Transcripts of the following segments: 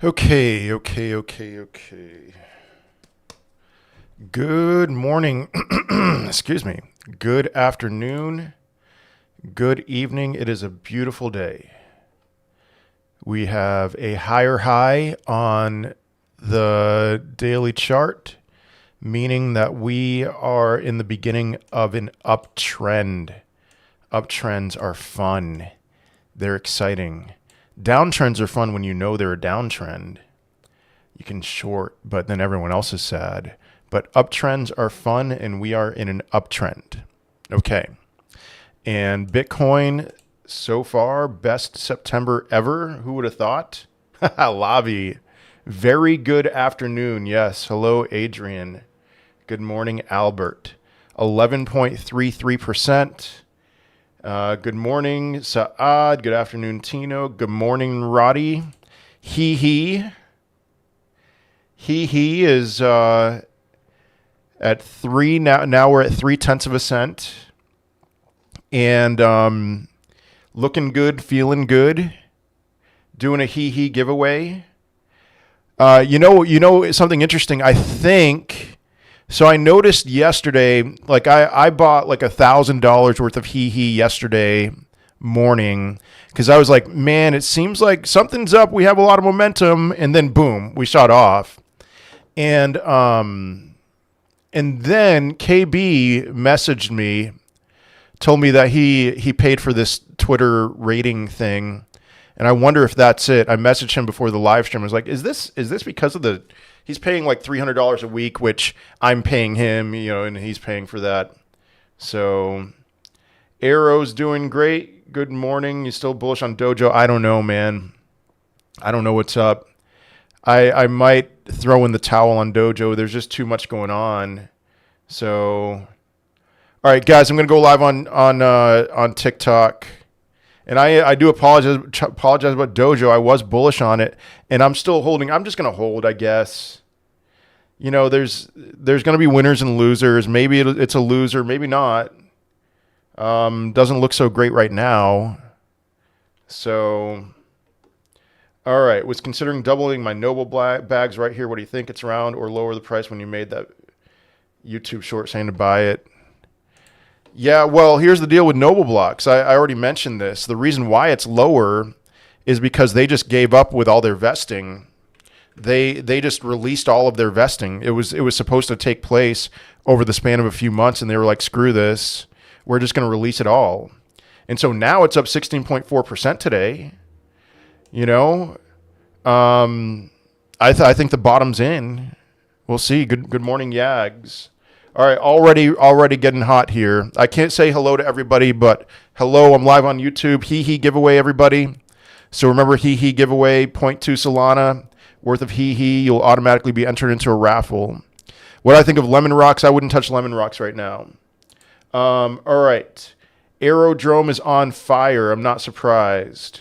Okay. Good morning. Excuse me. Good afternoon. Good evening. It is a beautiful day. We have a higher high on the daily chart, meaning that we are in the beginning of an uptrend. Uptrends are fun. They're exciting. Downtrends are fun when you know they're a downtrend. You can short, but then everyone else is sad. But uptrends are fun, and we are in an uptrend. Okay. And Bitcoin, so far, best September ever. Who would have thought? Lavi. Very good afternoon. Yes. Hello, Adrian. Good morning, Albert. 11.33%. Good morning, Saad. Good afternoon, Tino. Good morning, Roddy. HEEHEE. HEEHEE is at 3 now. Now we're at 0.3%, and looking good, feeling good. Doing a HEEHEE giveaway. You know something interesting. I think. So I noticed yesterday, like I bought like $1,000 worth of HEEHEE yesterday morning because I was like, man, it seems like something's up. We have a lot of momentum, and then boom, we shot off. And then KB messaged me, told me that he paid for this Twitter rating thing, and I wonder if that's it. I messaged him before the live stream. I was like, is this because of the? He's paying like $300 a week, which I'm paying him, and he's paying for that. So Arrow's doing great. Good morning. You still bullish on Dojo? I don't know, man. I don't know what's up. I might throw in the towel on Dojo. There's just too much going on. So, all right, guys, I'm gonna go live on TikTok, and I do apologize about Dojo. I was bullish on it, and I'm still holding. I'm just gonna hold, I guess. There's gonna be winners and losers. Maybe it's a loser, maybe not. Doesn't look so great right now. So. All right, was considering doubling my Noble bags right here. What do you think? It's around or lower the price when you made that YouTube short saying to buy it? Yeah, well, here's the deal with Noble blocks. I already mentioned this. The reason why it's lower is because they just gave up with all their vesting. They just released all of their vesting. It was supposed to take place over the span of a few months, and they were like, screw this. We're just going to release it all. And so now it's up 16.4% today. I think the bottom's in. We'll see. Good morning, Yags. All right, already getting hot here. I can't say hello to everybody, but hello, I'm live on YouTube. HEEHEE giveaway, everybody. So remember, HEEHEE giveaway, 0.2 Solana worth of HEEHEE. You'll automatically be entered into a raffle. What I think of lemon rocks, I wouldn't touch lemon rocks right now. All right. Aerodrome is on fire. I'm not surprised.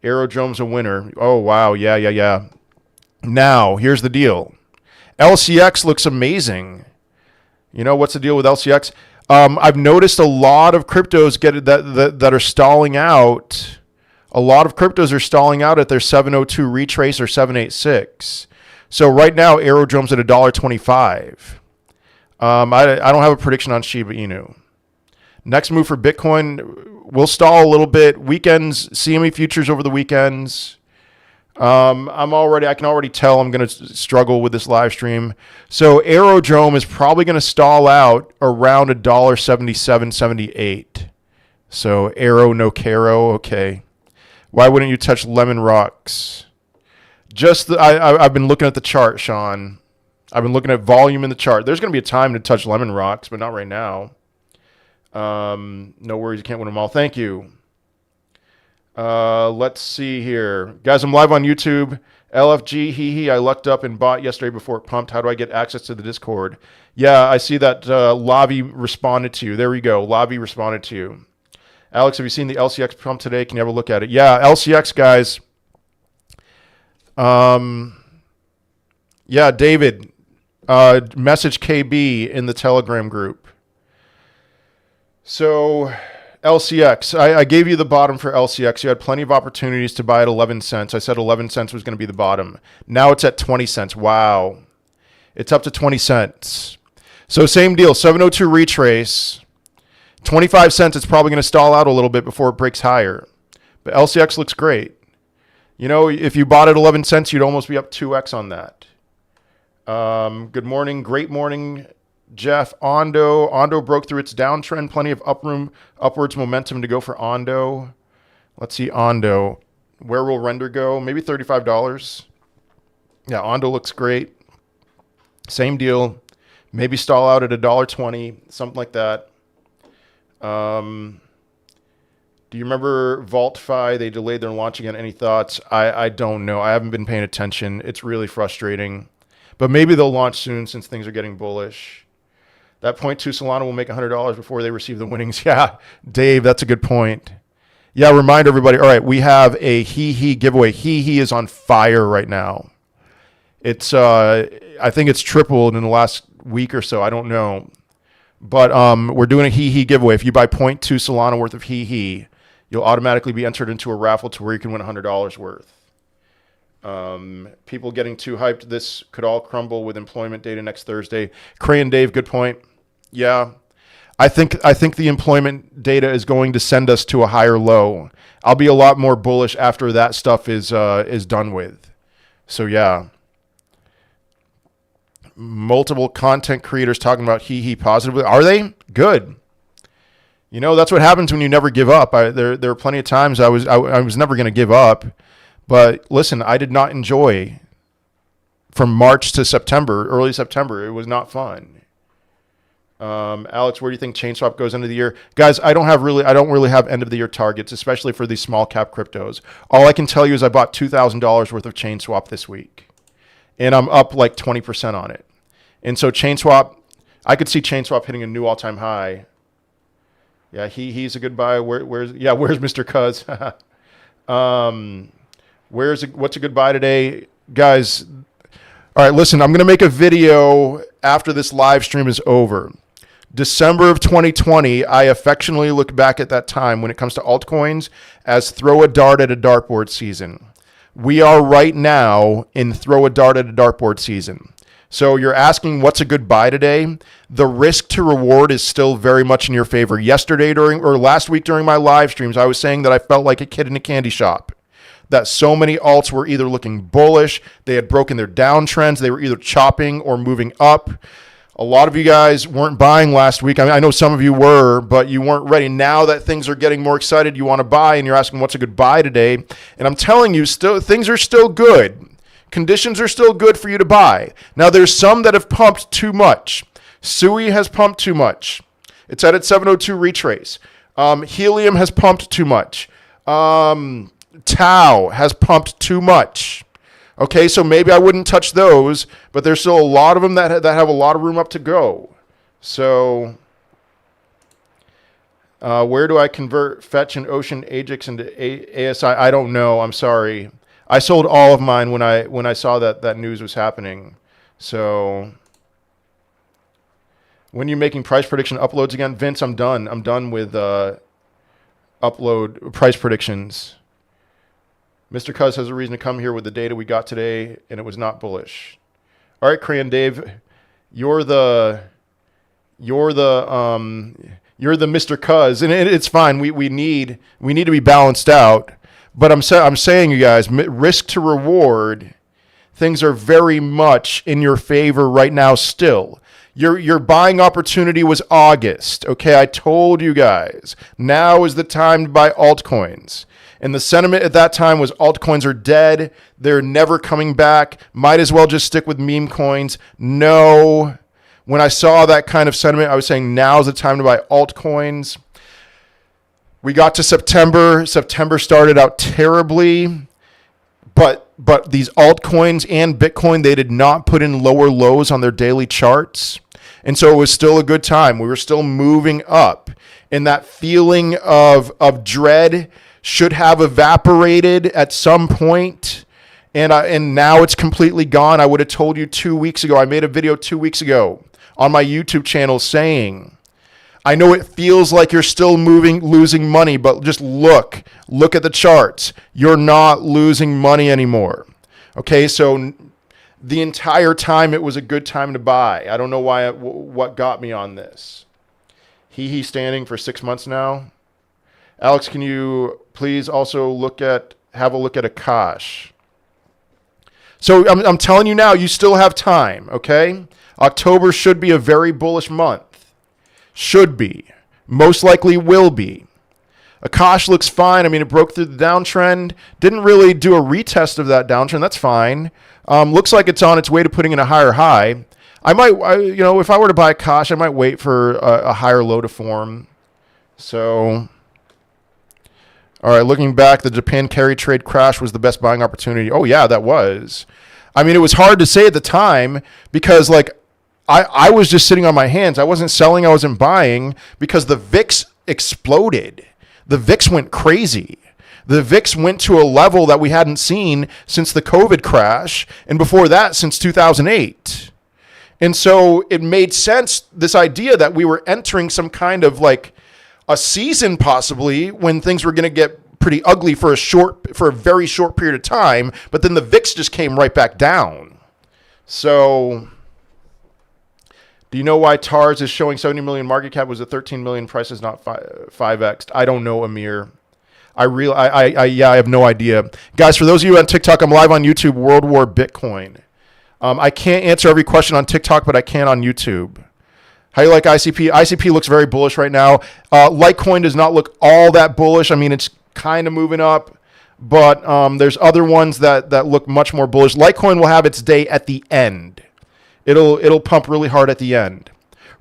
Aerodrome's a winner. Oh, wow. Yeah. Now, here's the deal. LCX looks amazing. What's the deal with LCX? I've noticed a lot of cryptos that are stalling out. A lot of cryptos are stalling out at their 702 retrace or 786. So right now, Aerodrome's at $1.25. I don't have a prediction on Shiba Inu. Next move for Bitcoin, we'll stall a little bit. Weekends, CME futures over the weekends. I can already tell I'm going to struggle with this live stream. So Aerodrome is probably going to stall out around $1.7778. So Aero no caro, okay. Why wouldn't you touch lemon rocks? I've been looking at the chart, Sean. I've been looking at volume in the chart. There's going to be a time to touch lemon rocks, but not right now. No worries, you can't win them all. Thank you. Let's see here. Guys, I'm live on YouTube. LFG, HEEHEE, I lucked up and bought yesterday before it pumped. How do I get access to the Discord? Yeah, I see that Lavi responded to you. There we go. Lavi responded to you. Alex, have you seen the LCX pump today? Can you have a look at it? Yeah, LCX, guys. Yeah, David, message KB in the Telegram group. So LCX. I gave you the bottom for LCX. You had plenty of opportunities to buy at 11 cents. I said 11 cents was going to be the bottom. Now it's at 20 cents. Wow. It's up to 20 cents. So same deal. 702 retrace. 25 cents. It's probably going to stall out a little bit before it breaks higher. But LCX looks great. You know, if you bought at 11 cents, you'd almost be up 2x on that. Good morning. Great morning, Jeff. Ondo broke through its downtrend. Plenty of upwards momentum to go for Ondo. Let's see Ondo. Where will render go? Maybe $35. Yeah, Ondo looks great. Same deal. Maybe stall out at $1.20, something like that. Do you remember VaultFi? They delayed their launch again. Any thoughts? I don't know. I haven't been paying attention. It's really frustrating. But maybe they'll launch soon since things are getting bullish. That point two Solana will make $100 before they receive the winnings. Yeah, Dave, that's a good point. Yeah, remind everybody. All right, we have a HEEHEE giveaway. HEEHEE is on fire right now. It's I think it's tripled in the last week or so. I don't know. But we're doing a HEEHEE giveaway. If you buy 0.2 Solana worth of HEEHEE, you'll automatically be entered into a raffle to where you can win $100 worth. People getting too hyped. This could all crumble with employment data next Thursday. Crayon Dave, good point. Yeah, I think the employment data is going to send us to a higher low. I'll be a lot more bullish after that stuff is done with. So yeah. Multiple content creators talking about HEEHEE positively. Are they? Good. You know, that's what happens when you never give up. There are plenty of times I was never going to give up. But listen, I did not enjoy from March to September, early September. It was not fun. Alex, where do you think ChainSwap goes into the year? Guys, I don't really have end of the year targets, especially for these small cap cryptos. All I can tell you is I bought $2,000 worth of ChainSwap this week. And I'm up like 20% on it. And so ChainSwap, I could see ChainSwap hitting a new all-time high. Yeah, he's a good buy. Where's Mr. Cuz? What's a good buy today? Guys, all right, listen, I'm going to make a video after this live stream is over. December of 2020, I affectionately look back at that time when it comes to altcoins as throw a dart at a dartboard season. We are right now in throw a dart at a dartboard season. So you're asking what's a good buy today? The risk to reward is still very much in your favor. Last week during my live streams, I was saying that I felt like a kid in a candy shop. That so many alts were either looking bullish, they had broken their downtrends, they were either chopping or moving up. A lot of you guys weren't buying last week. I mean, I know some of you were, but you weren't ready. Now that things are getting more excited, you want to buy, and you're asking what's a good buy today. And I'm telling you, things are still good. Conditions are still good for you to buy. Now, there's some that have pumped too much. SUI has pumped too much. It's at its 702 retrace. Helium has pumped too much. Tau has pumped too much. Okay, so maybe I wouldn't touch those, but there's still a lot of them that have a lot of room up to go. So where do I convert Fetch and Ocean Ajax into ASI? I don't know. I'm sorry. I sold all of mine when I saw that news was happening. So when you're making price prediction uploads again, Vince, I'm done. I'm done with upload price predictions. Mr. Cuz has a reason to come here with the data we got today, and it was not bullish. All right, Crayon Dave, you're the Mr. Cuz, and it's fine. We need to be balanced out. But I'm saying, you guys, risk to reward, things are very much in your favor right now. Still, your buying opportunity was August. Okay, I told you guys. Now is the time to buy altcoins. And the sentiment at that time was altcoins are dead. They're never coming back. Might as well just stick with meme coins. No. When I saw that kind of sentiment, I was saying now's the time to buy altcoins. We got to September. September started out terribly. But these altcoins and Bitcoin, they did not put in lower lows on their daily charts. And so it was still a good time. We were still moving up. And that feeling of dread should have evaporated at some point, and now it's completely gone. I would have told you 2 weeks ago. I made a video 2 weeks ago on my YouTube channel saying I know it feels like you're still losing money, but just look at the charts. You're not losing money anymore. Okay, so the entire time it was a good time to buy. I don't know what got me on this. HEEHEE standing for 6 months now. Alex, can you please also have a look at Akash? So I'm telling you now, you still have time, okay? October should be a very bullish month. Should be. Most likely will be. Akash looks fine. I mean, it broke through the downtrend. Didn't really do a retest of that downtrend. That's fine. Looks like it's on its way to putting in a higher high. If I were to buy Akash, I might wait for a higher low to form. So, all right, looking back, the Japan carry trade crash was the best buying opportunity. Oh, yeah, that was. I mean, it was hard to say at the time because, I was just sitting on my hands. I wasn't selling. I wasn't buying because the VIX exploded. The VIX went crazy. The VIX went to a level that we hadn't seen since the COVID crash, and before that, since 2008. And so it made sense, this idea that we were entering some kind of a season possibly when things were going to get pretty ugly for a very short period of time, but then the VIX just came right back down. So do you know why TARS is showing 70 million market cap was a 13 million price is not 5x? I don't know, Amir. I have no idea. Guys, for those of you on TikTok, I'm live on YouTube, World War Bitcoin. I can't answer every question on TikTok, but I can on YouTube. How do you like ICP? ICP looks very bullish right now. Litecoin does not look all that bullish. I mean, it's kind of moving up, but there's other ones that look much more bullish. Litecoin will have its day at the end. It'll pump really hard at the end.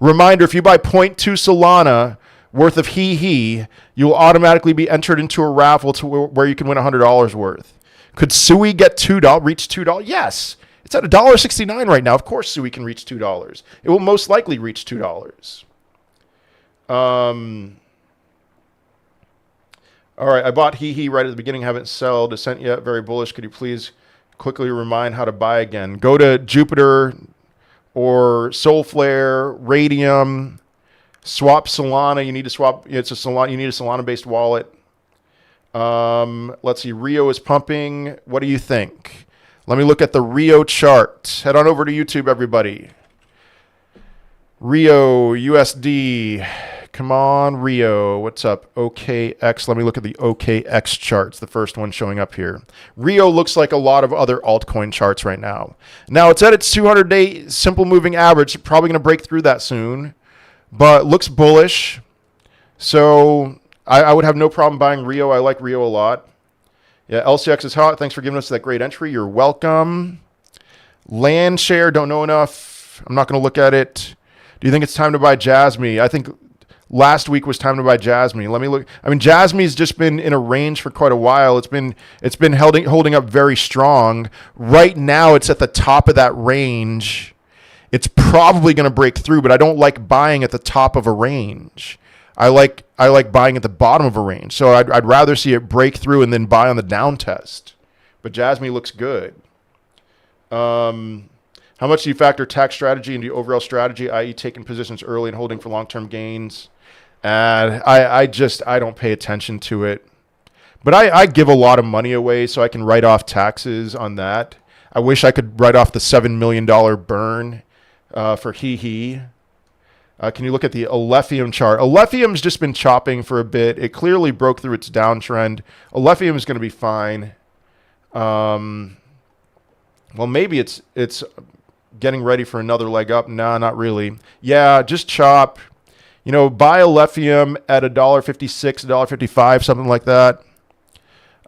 Reminder, if you buy 0.2 Solana worth of HEEHEE, you will automatically be entered into a raffle to where you can win $100 worth. Could Sui reach $2? Yes. It's at $1.69 right now. Of course Sui can reach $2. It will most likely reach $2. All right, I bought HEEHEE right at the beginning. Haven't sold. Descent yet. Very bullish. Could you please quickly remind how to buy again? Go to Jupiter or Soulflare, Radium, swap Solana. You need to swap. You need a Solana-based wallet. Let's see. Rio is pumping. What do you think? Let me look at the Rio chart. Head on over to YouTube, everybody. Rio USD. Come on, Rio. What's up? OKX. Let me look at the OKX charts, the first one showing up here. Rio looks like a lot of other altcoin charts right now. Now, it's at its 200-day simple moving average. It's probably going to break through that soon, but looks bullish. So I would have no problem buying Rio. I like Rio a lot. Yeah, LCX is hot. Thanks for giving us that great entry. You're welcome. Land share, don't know enough. I'm not going to look at it. Do you think it's time to buy Jasmy? I think last week was time to buy Jasmy. Let me look. I mean, Jasmy's just been in a range for quite a while. It's been holding up very strong. Right now, it's at the top of that range. It's probably going to break through, but I don't like buying at the top of a range. I like buying at the bottom of a range. So I'd rather see it break through and then buy on the down test. But Jasmy looks good. How much do you factor tax strategy into your overall strategy, i.e. taking positions early and holding for long-term gains? And I don't pay attention to it. But I give a lot of money away so I can write off taxes on that. I wish I could write off the $7 million burn for HEEHEE. Can you look at the Ethereum chart? Ethereum's just been chopping for a bit. It clearly broke through its downtrend. Ethereum is going to be fine. Well, maybe it's getting ready for another leg up. Nah, not really. Yeah, just chop. Buy Ethereum at $1.56, $1.55, something like that.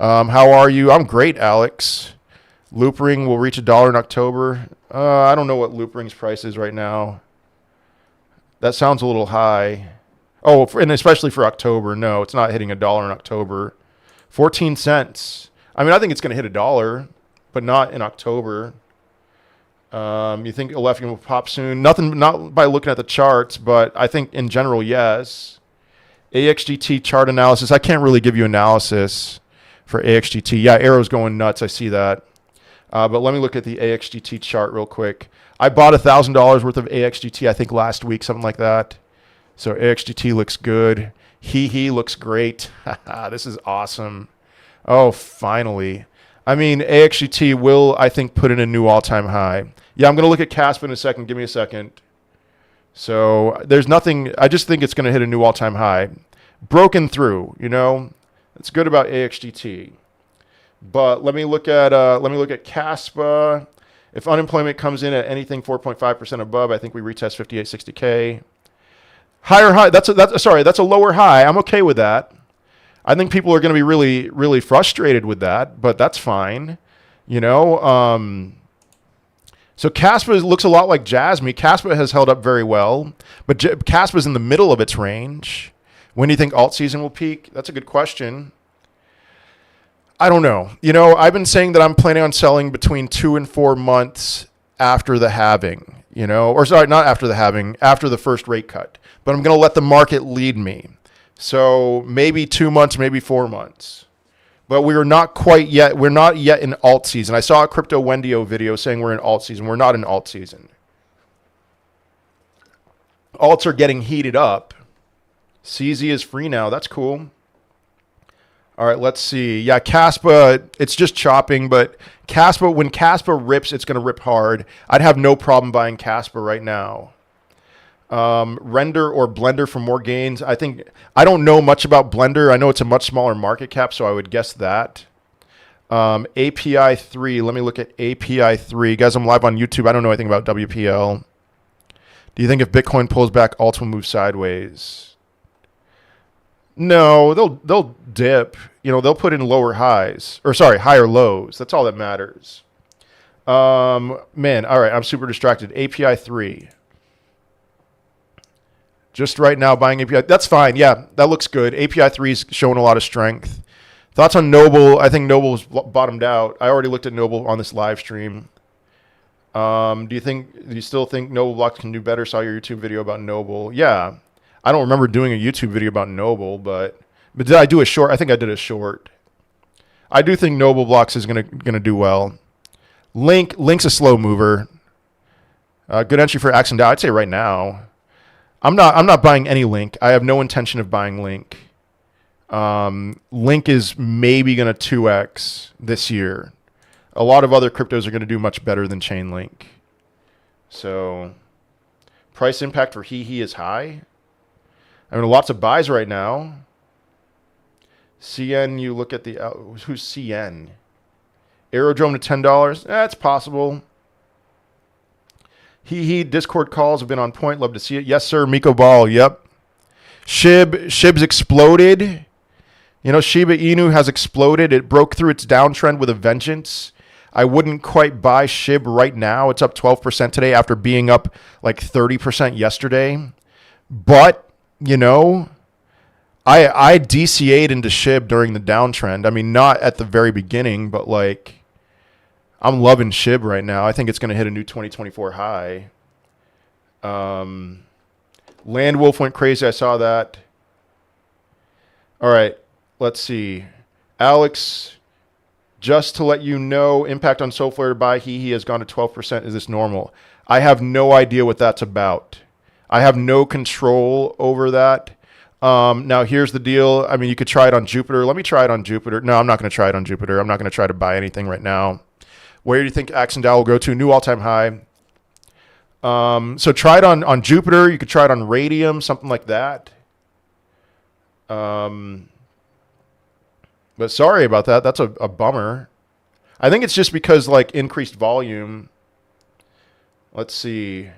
How are you? I'm great, Alex. Loopring will reach $1 in October. I don't know what Loopring's price is right now. That sounds a little high. Oh, and especially for October. No, it's not hitting $1 in October. 14 cents. I mean, I think it's going to hit $1, but not in October. You think Ethereum will pop soon? Not by looking at the charts, but I think in general, yes. AXGT chart analysis. I can't really give you analysis for AXGT. Yeah, arrow's going nuts. I see that. But let me look at the AXGT chart real quick. I bought $1,000 worth of AXGT, I think last week, something like that. So AXGT looks good. HEEHEE looks great. This is awesome. Oh, finally. I mean, AXGT will, I think, put in a new all-time high. Yeah, I'm going to look at Caspa in a second. Give me a second. So there's nothing. I just think it's going to hit a new all-time high. Broken through, you know. It's good about AXGT. But let me look at Caspa. If unemployment comes in at anything 4.5% above, I think we retest 5860K. Higher high. That's a lower high. I'm okay with that. I think people are going to be really, really frustrated with that, but that's fine. You know. So Caspa looks a lot like Jasmy. Caspa has held up very well, but Caspa's in the middle of its range. When do you think alt season will peak? That's a good question. I don't know. You know, I've been saying that I'm planning on selling between 2 and 4 months after the halving, you know, or sorry, not after the halving, after the first rate cut. But I'm going to let the market lead me. So maybe 2 months, maybe 4 months. But we're not quite yet. We're not yet in alt season. I saw a Crypto Wendio video saying we're in alt season. We're not in alt season. Alts are getting heated up. CZ is free now. That's cool. All right, let's see. Yeah, Caspa, it's just chopping, but Caspa, when Caspa rips, it's going to rip hard. I'd have no problem buying Caspa right now. Render or Blender for more gains. I don't know much about Blender. I know it's a much smaller market cap, so I would guess that. API 3. Let me look at API 3. Guys, I'm live on YouTube. I don't know anything about WPL. Do you think if Bitcoin pulls back, alts will move sideways? No, they'll dip. You know, they'll put in lower highs. Or sorry, higher lows. That's all that matters. Man, all right, I'm super distracted. API 3. Just right now buying API. That's fine. Yeah, that looks good. API 3 is showing a lot of strength. Thoughts on Noble? I think Noble's bottomed out. I already looked at Noble on this live stream. Do you still think Noble blocks can do better? Saw your YouTube video about Noble. Yeah. I don't remember doing a YouTube video about Noble, but did I do a short? I think I did a short. I do think Noble blocks is gonna do well. Link's a slow mover. Good entry for Axon Dow. I'd say right now. I'm not buying any Link. I have no intention of buying Link. Link is maybe gonna 2x this year. A lot of other cryptos are gonna do much better than Chainlink. So price impact for HEEHEE is high. I mean, lots of buys right now. CN, you look at the... who's CN? Aerodrome to $10. That's possible. HEEHEE Discord calls have been on point. Love to see it. Yes, sir. Miko Ball. Yep. Shib's exploded. You know, Shiba Inu has exploded. It broke through its downtrend with a vengeance. I wouldn't quite buy SHIB right now. It's up 12% today after being up like 30% yesterday. But... you know, I DCA'd into SHIB during the downtrend. I mean, not at the very beginning, but like, I'm loving SHIB right now. I think it's going to hit a new 2024 high. Land Wolf went crazy. I saw that. All right, let's see. Alex, just to let you know, impact on Soulflare to buy HEEHEE has gone to 12%. Is this normal? I have no idea what that's about. I have no control over that. Now, here's the deal. I mean, you could try it on Jupiter. Let me try it on Jupiter. No, I'm not going to try it on Jupiter. I'm not going to try to buy anything right now. Where do you think Axon Dow will go to? New all-time high. So try it on Jupiter. You could try it on Radium, something like that. But sorry about that. That's a bummer. I think it's just because, like, increased volume. Let's see.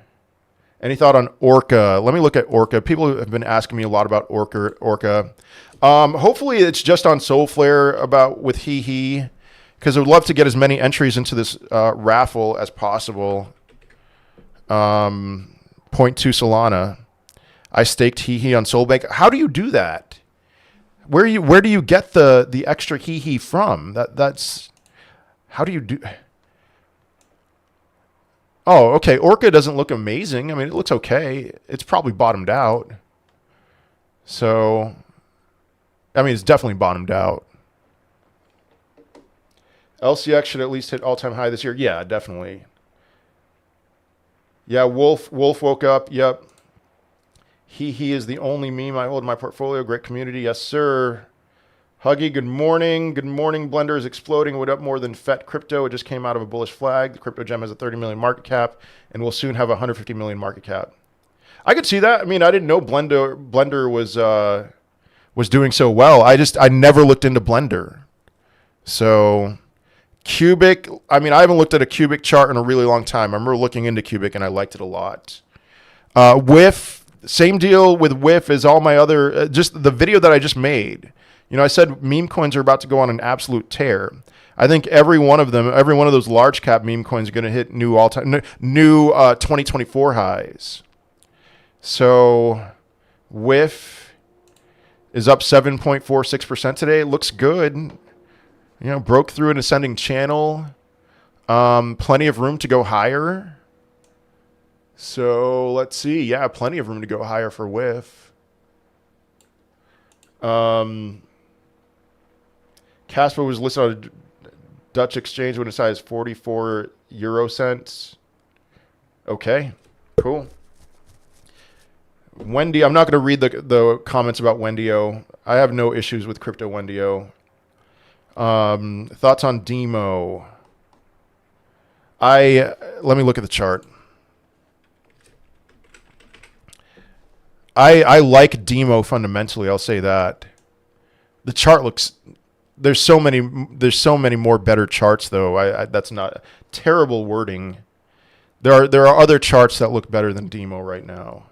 Any thought on Orca? Let me look at Orca. People have been asking me a lot about Orca. Hopefully it's just on Soulflare with HEEHEE, because I would love to get as many entries into this raffle as possible. 0.2 Solana. I staked HEEHEE on Soulbank. How do you do that? Where do you get the extra HEEHEE from? That's how do you do? Oh, okay. Orca doesn't look amazing. I mean, it looks okay. It's probably bottomed out. So, I mean, it's definitely bottomed out. LCX should at least hit all-time high this year. Yeah, definitely. Yeah, Wolf woke up. Yep. He is the only meme I hold in my portfolio. Great community. Yes, sir. Huggy, good morning. Good morning. Blender is exploding. It went up more than FET crypto. It just came out of a bullish flag. The crypto gem has a 30 million market cap and will soon have a 150 million market cap. I could see that. I mean, I didn't know Blender was doing so well. I never looked into Blender. So Cubic, I mean, I haven't looked at a Cubic chart in a really long time. I remember looking into Cubic and I liked it a lot. WIF, same deal with WIF as all my other, just the video that I just made. You know, I said meme coins are about to go on an absolute tear. I think every one of them, every one of those large cap meme coins are going to hit new 2024 highs. So WIF is up 7.46% today. It looks good. You know, broke through an ascending channel. Plenty of room to go higher. So let's see. Yeah, plenty of room to go higher for WIF. Casper was listed on a Dutch exchange when it size 44 euro cents. Okay, cool. Wendy, I'm not going to read the comments about Wendio. I have no issues with crypto Wendio. Thoughts on Demo? Let me look at the chart. I like Demo fundamentally. I'll say that. The chart looks. There's so many more better charts though. That's not terrible wording. There are other charts that look better than Demo right now.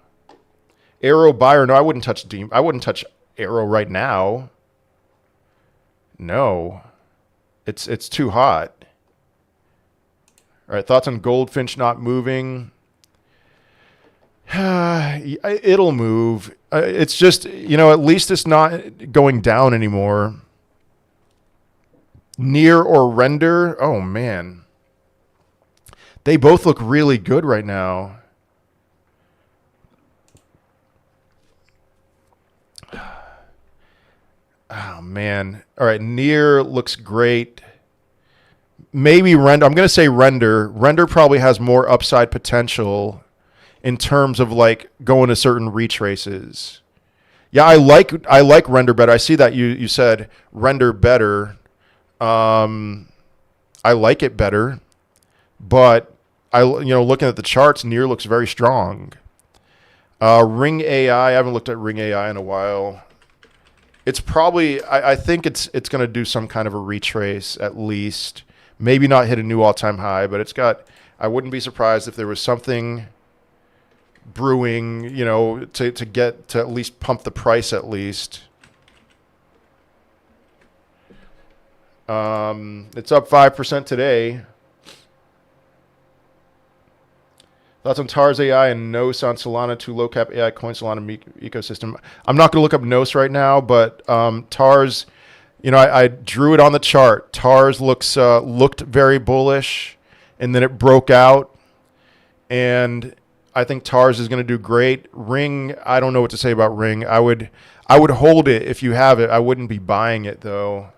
Arrow buyer? No, I wouldn't touch Demo. I wouldn't touch Arrow right now. No, it's too hot. All right, thoughts on Goldfinch not moving? It'll move. It's just, you know, at least it's not going down anymore. Near or Render? Oh, man. They both look really good right now. Oh, man. All right, Near looks great. Maybe Render. I'm going to say Render. Render probably has more upside potential in terms of like going to certain retraces. Yeah, I like Render better. I see that you said Render better. I like it better, but looking at the charts, Near looks very strong. Ring AI, I haven't looked at Ring AI in a while. It's probably, I think it's going to do some kind of a retrace at least. Maybe not hit a new all-time high, but it's got, I wouldn't be surprised if there was something brewing, you know, to get to at least pump the price at least. It's up 5% today. Thoughts on TARS AI and Nos on Solana, two low cap AI coin Solana ecosystem. I'm not going to look up Nos right now, but TARS, you know, I drew it on the chart. TARS looked very bullish, and then it broke out, and I think TARS is going to do great. Ring, I don't know what to say about Ring. I would hold it if you have it. I wouldn't be buying it though.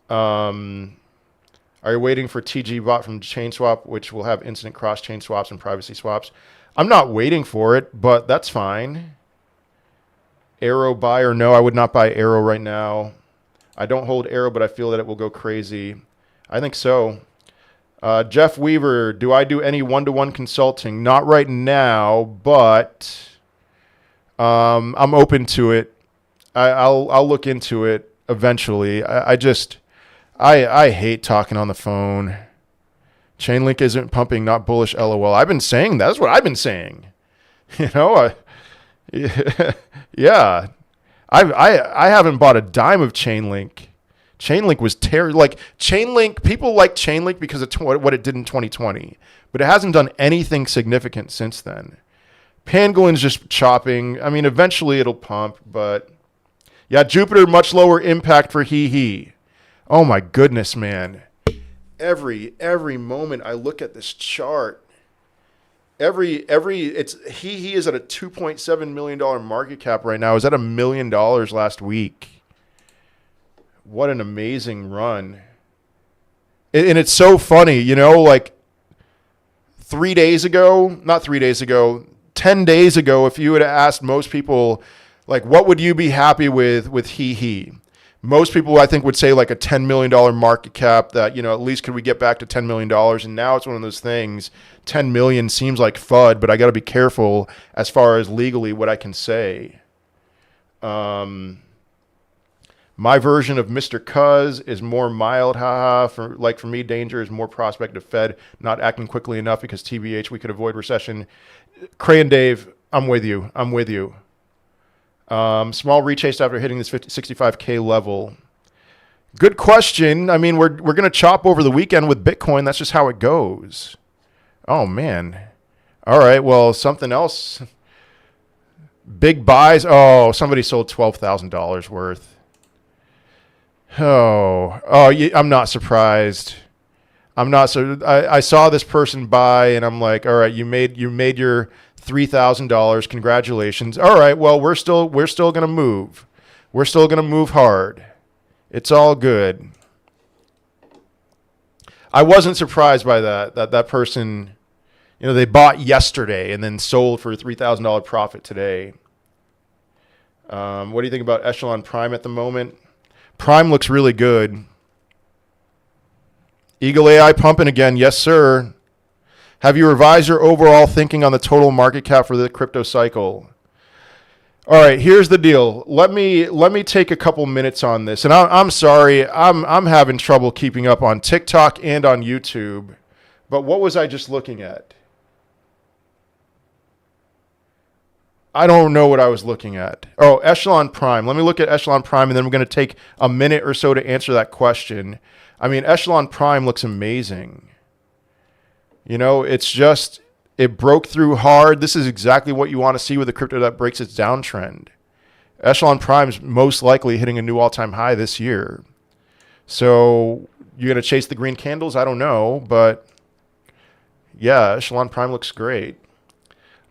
Are you waiting for TG bot from ChainSwap, which will have instant cross-chain swaps and privacy swaps? I'm not waiting for it, but that's fine. Arrow buyer? No, I would not buy Arrow right now. I don't hold Arrow, but I feel that it will go crazy. I think so. Jeff Weaver, do I do any one-to-one consulting? Not right now, but I'm open to it. I'll look into it eventually. I hate talking on the phone. Chainlink isn't pumping, not bullish, LOL. I've been saying that. That's what I've been saying. You know, yeah. I haven't bought a dime of Chainlink. Chainlink was terrible. Like Chainlink, people like Chainlink because of what it did in 2020, but it hasn't done anything significant since then. Pangolin's just chopping. I mean, eventually it'll pump, but yeah, Jupiter much lower impact for HEEHEE. Oh my goodness, man. Every moment I look at this chart, it's HEEHEE is at a $2.7 million market cap right now. It was at $1 million last week. What an amazing run. And it's so funny, you know, like 3 days ago, not 3 days ago, 10 days ago, if you would have asked most people, like, what would you be happy with HEEHEE? Most people, I think, would say like a $10 million market cap that, at least could we get back to $10 million? And now it's one of those things, 10 million seems like FUD, but I got to be careful as far as legally what I can say. My version of Mr. Cuz is more mild, haha. For me, danger is more prospect of Fed not acting quickly enough because TBH, we could avoid recession. Crayon Dave, I'm with you. Small rechase after hitting this 65K level. Good question. I mean, we're going to chop over the weekend with Bitcoin. That's just how it goes. Oh, man. All right, well, something else. Big buys. Oh, somebody sold $12,000 worth. I'm not surprised. I saw this person buy, and I'm like, all right, you made your $3,000. Congratulations. All right, well, we're still gonna move. We're still gonna move hard. It's all good. I wasn't surprised by that person. They bought yesterday and then sold for a $3,000 profit today. What do you think about Echelon Prime at the moment? Prime looks really good. Eagle AI pumping again. Yes, sir. Have you revised your overall thinking on the total market cap for the crypto cycle? All right, here's the deal. Let me take a couple minutes on this. And I'm sorry, I'm having trouble keeping up on TikTok and on YouTube. But what was I just looking at? I don't know what I was looking at. Oh, Echelon Prime. Let me look at Echelon Prime, and then we're going to take a minute or so to answer that question. I mean, Echelon Prime looks amazing. It broke through hard. This is exactly what you want to see with a crypto that breaks its downtrend. Echelon Prime's most likely hitting a new all-time high this year. So you're going to chase the green candles? I don't know, but yeah, Echelon Prime looks great.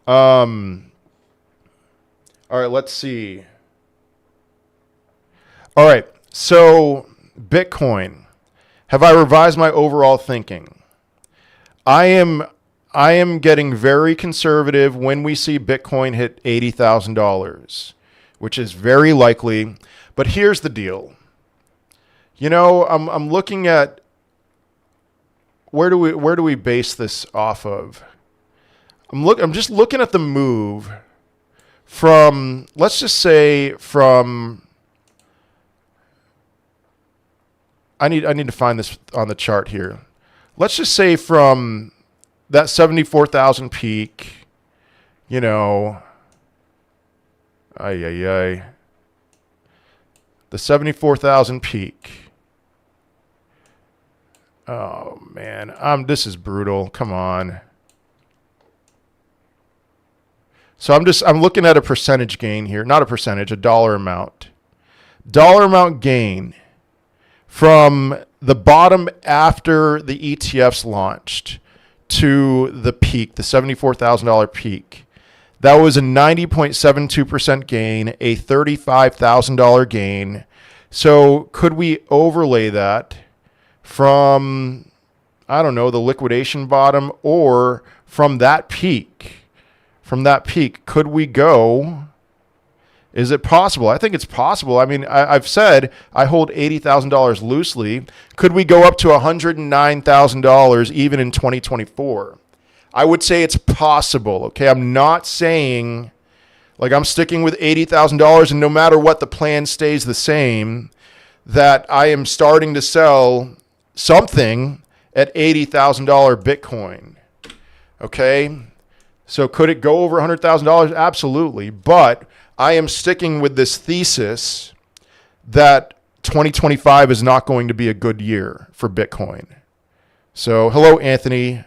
All right, let's see. All right, so Bitcoin. Have I revised my overall thinking? I am getting very conservative when we see Bitcoin hit $80,000, which is very likely. But here's the deal. I'm looking at where do we base this off of? I'm just looking at the move from, let's just say from, I need to find this on the chart here. Let's just say from that 74,000 peak, the 74,000 peak. Oh man, this is brutal. Come on. So I'm looking at a percentage gain here, not a percentage, a dollar amount. Dollar amount gain from the bottom after the ETFs launched to the peak, the $74,000 peak. That was a 90.72% gain, a $35,000 gain. So could we overlay that from, I don't know, the liquidation bottom or from that peak? From that peak, could we go? Is it possible? I think it's possible. I mean, I've said I hold $80,000 loosely. Could we go up to $109,000 even in 2024? I would say it's possible. Okay, I'm not saying, like, I'm sticking with $80,000 and no matter what, the plan stays the same, that I am starting to sell something at $80,000 Bitcoin. Okay. So could it go over $100,000? Absolutely. But I am sticking with this thesis that 2025 is not going to be a good year for Bitcoin. So hello, Anthony.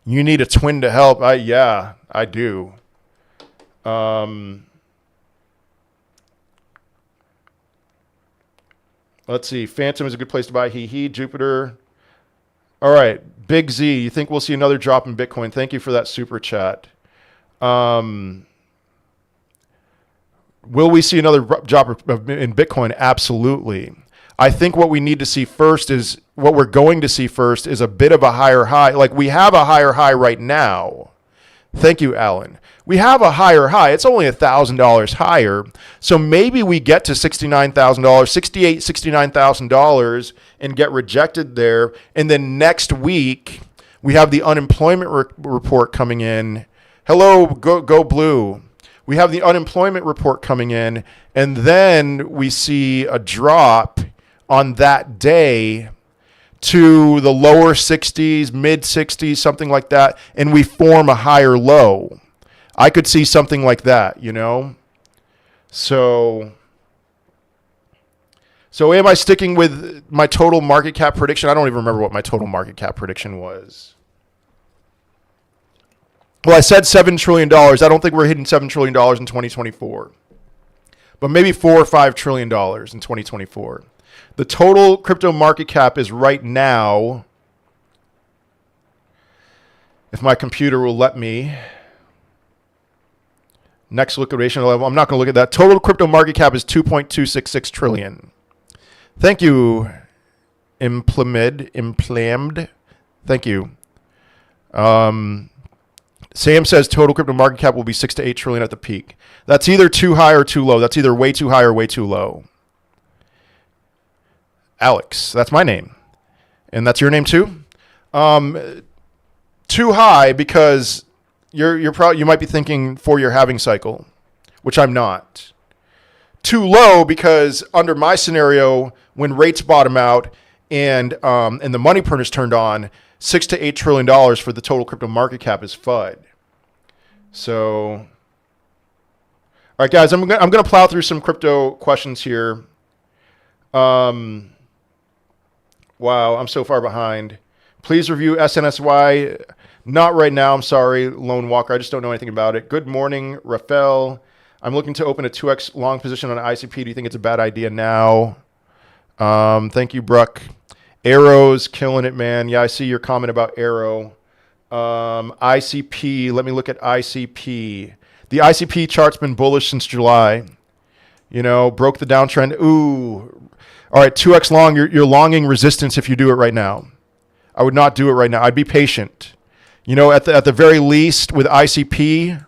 You need a twin to help. Yeah, I do. Let's see. Phantom is a good place to buy. HEEHEE. Jupiter. All right. Big Z, you think we'll see another drop in Bitcoin? Thank you for that super chat. Will we see another drop in Bitcoin? Absolutely. I think what we need to see first is, what we're going to see first is a bit of a higher high. Like we have a higher high right now. Thank you, Alan. We have a higher high. It's only $1,000 higher. So maybe we get to $69,000, $69,000 and get rejected there. And then next week, we have the unemployment report coming in. Hello, go blue. We have the unemployment report coming in. And then we see a drop on that day to the lower 60s, mid 60s, something like that, and we form a higher low. I could see something like that, you know? So am I sticking with my total market cap prediction? I don't even remember what my total market cap prediction was. Well, I said $7 trillion. I don't think we're hitting $7 trillion in 2024, but maybe $4 or $5 trillion in 2024. The total crypto market cap is right now, if my computer will let me, next liquidation level, I'm not going to look at that. Total crypto market cap is 2.266 trillion. Thank you, Implammed. Thank you. Sam says total crypto market cap will be 6 to 8 trillion at the peak. That's either too high or too low. That's either way too high or way too low. Alex, that's my name. And that's your name too? Too high because you might be thinking 4-year halving cycle, which I'm not. Too low because under my scenario, when rates bottom out and the money print is turned on, $6 to $8 trillion for the total crypto market cap is FUD. So, all right, guys, I'm gonna plow through some crypto questions here. Wow, I'm so far behind. Please review SNSY. Not right now. I'm sorry, Lone Walker. I just don't know anything about it. Good morning, Rafael. I'm looking to open a 2x long position on ICP. Do you think it's a bad idea now? Thank you, Bruck. Arrow's killing it, man. Yeah, I see your comment about Arrow. ICP. Let me look at ICP. The ICP chart's been bullish since July. You know, broke the downtrend. Ooh. All right, 2x long. You're longing resistance if you do it right now. I would not do it right now. I'd be patient. You know, at the very least with ICP,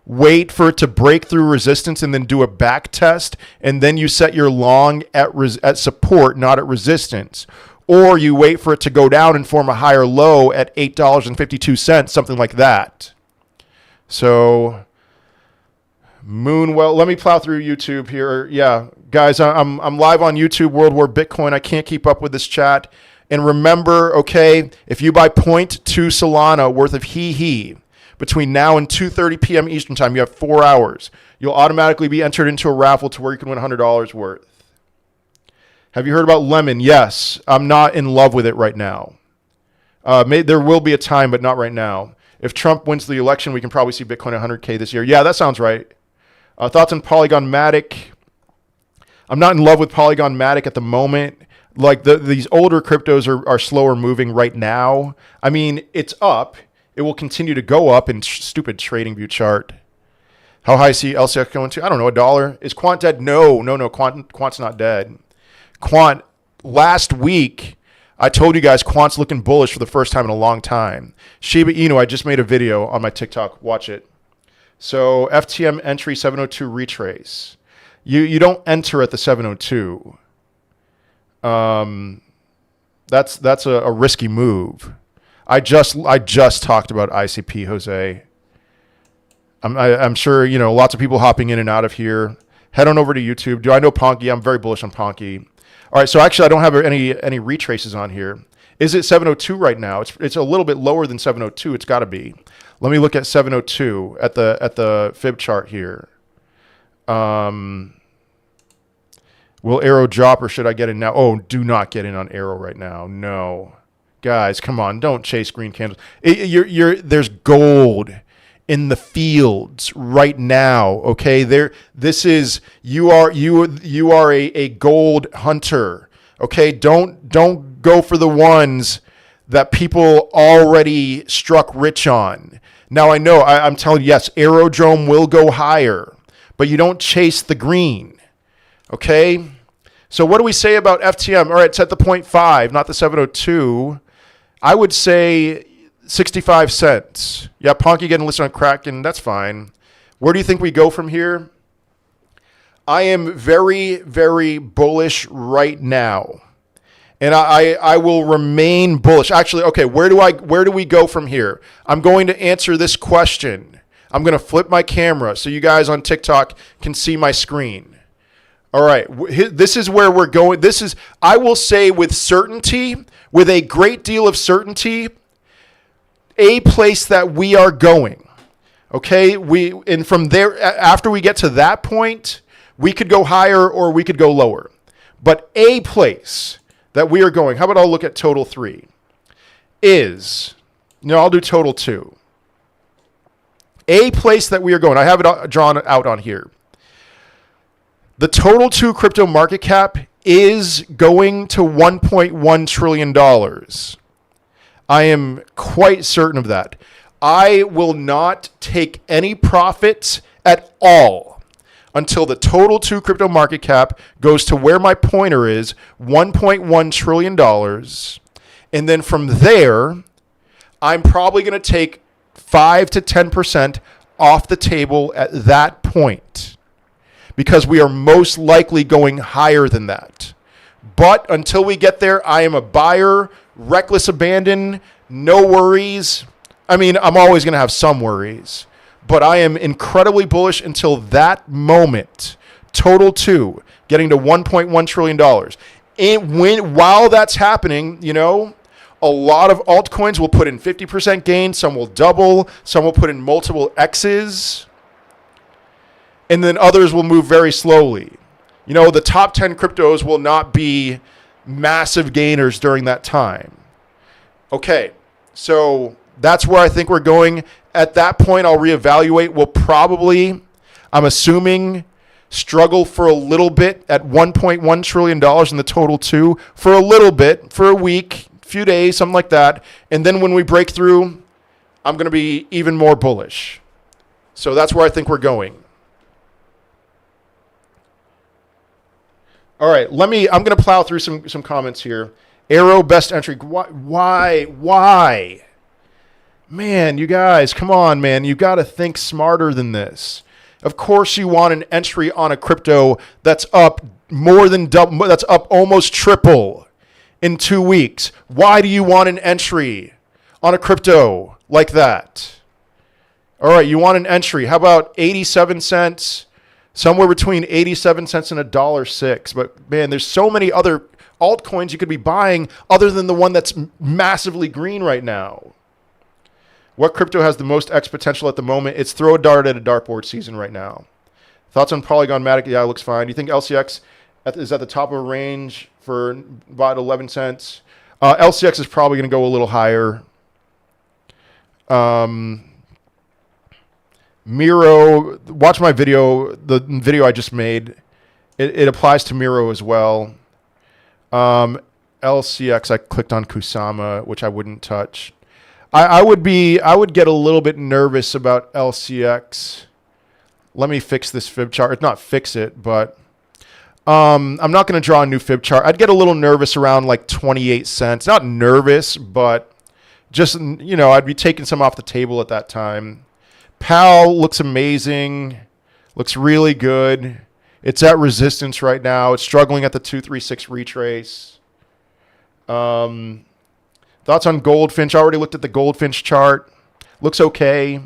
wait for it to break through resistance and then do a back test, and then you set your long at support, not at resistance. Or you wait for it to go down and form a higher low at $8.52, something like that. So Moonwell, let me plow through YouTube here. Yeah, guys, I'm live on YouTube, World War Bitcoin. I can't keep up with this chat. And remember, okay, if you buy 0.2 Solana worth of HEEHEE between now and 2:30 p.m. Eastern time, you have 4 hours. You'll automatically be entered into a raffle to where you can win $100 worth. Have you heard about Lemon? Yes. I'm not in love with it right now. There will be a time, but not right now. If Trump wins the election, we can probably see Bitcoin at 100K this year. Yeah, that sounds right. Thoughts on Polygon Matic? I'm not in love with Polygon Matic at the moment. Like these older cryptos are slower moving right now. I mean, it's up. It will continue to go up in stupid TradingView chart. How high see LCX going to? I don't know, $1. Is Quant dead? No. Quant's not dead. Quant, last week, I told you guys Quant's looking bullish for the first time in a long time. Shiba Inu, I just made a video on my TikTok. Watch it. So FTM entry 702 retrace. You don't enter at the 702. That's a risky move. I just talked about ICP, Jose. I'm sure, you know, lots of people hopping in and out of here. Head on over to YouTube. Do I know Ponky? I'm very bullish on Ponky. All right, so actually I don't have any retraces on here. Is it 702 right now? It's a little bit lower than 702. It's got to be. Let me look at 702 at the fib chart here. Will Arrow drop or should I get in now? Oh, do not get in on Arrow right now. No. Guys, come on. Don't chase green candles. There's gold in the fields right now, okay? You are a gold hunter, okay? Don't go for the ones that people already struck rich on. Now I know I'm telling you, yes, Aerodrome will go higher, but you don't chase the green, okay? So what do we say about FTM? All right, it's at the 0.5, not the 702. I would say 65 cents. Yeah, Ponky getting listed on Kraken. That's fine. Where do you think we go from here? I am very, very bullish right now. And I will remain bullish. Actually, okay, where do we go from here? I'm going to answer this question. I'm going to flip my camera so you guys on TikTok can see my screen. All right, this is where we're going. This is, I will say with certainty, with a great deal of certainty, a place that we are going. Okay, and from there, after we get to that point, we could go higher or we could go lower. But a place that we are going, how about I'll look at total 3, is, I'll do total 2. A place that we are going, I have it drawn out on here. The total 2 crypto market cap is going to $1.1 trillion. I am quite certain of that. I will not take any profits at all until the total 2 crypto market cap goes to where my pointer is, $1.1 trillion. And then from there, I'm probably going to take 5 to 10% off the table at that point, because we are most likely going higher than that. But until we get there, I am a buyer, reckless abandon, no worries. I mean, I'm always going to have some worries, but I am incredibly bullish until that moment. Total 2, getting to $1.1 trillion. And while that's happening, a lot of altcoins will put in 50% gain. Some will double. Some will put in multiple X's. And then others will move very slowly. The top 10 cryptos will not be massive gainers during that time. Okay, so that's where I think we're going. At that point, I'll reevaluate. We'll probably, I'm assuming, struggle for a little bit at $1.1 trillion in the total 2 for a little bit, for a week, few days, something like that. And then when we break through, I'm going to be even more bullish. So that's where I think we're going. All right, I'm going to plow through some comments here. Arrow, best entry. Why? Man, you guys, come on, man. You got to think smarter than this. Of course you want an entry on a crypto that's up more than double, that's up almost triple in 2 weeks. Why do you want an entry on a crypto like that? All right, you want an entry. How about 87 cents? Somewhere between 87 cents and $1.06. But man, there's so many other altcoins you could be buying other than the one that's massively green right now. What crypto has the most X potential at the moment? It's throw a dart at a dartboard season right now. Thoughts on Polygon Matic? Yeah, it looks fine. Do you think LCX is at the top of a range for about 11 cents? LCX is probably going to go a little higher. Miro, watch my video, the video I just made. It applies to Miro as well. LCX, I clicked on Kusama, which I wouldn't touch. I would get a little bit nervous about LCX. Let me fix this fib chart. Not fix it, but I'm not going to draw a new fib chart. I'd get a little nervous around like 28 cents. Not nervous, but just, I'd be taking some off the table at that time. PAL looks amazing. Looks really good. It's at resistance right now. It's struggling at the 236 retrace. Thoughts on Goldfinch? I already looked at the Goldfinch chart. Looks okay.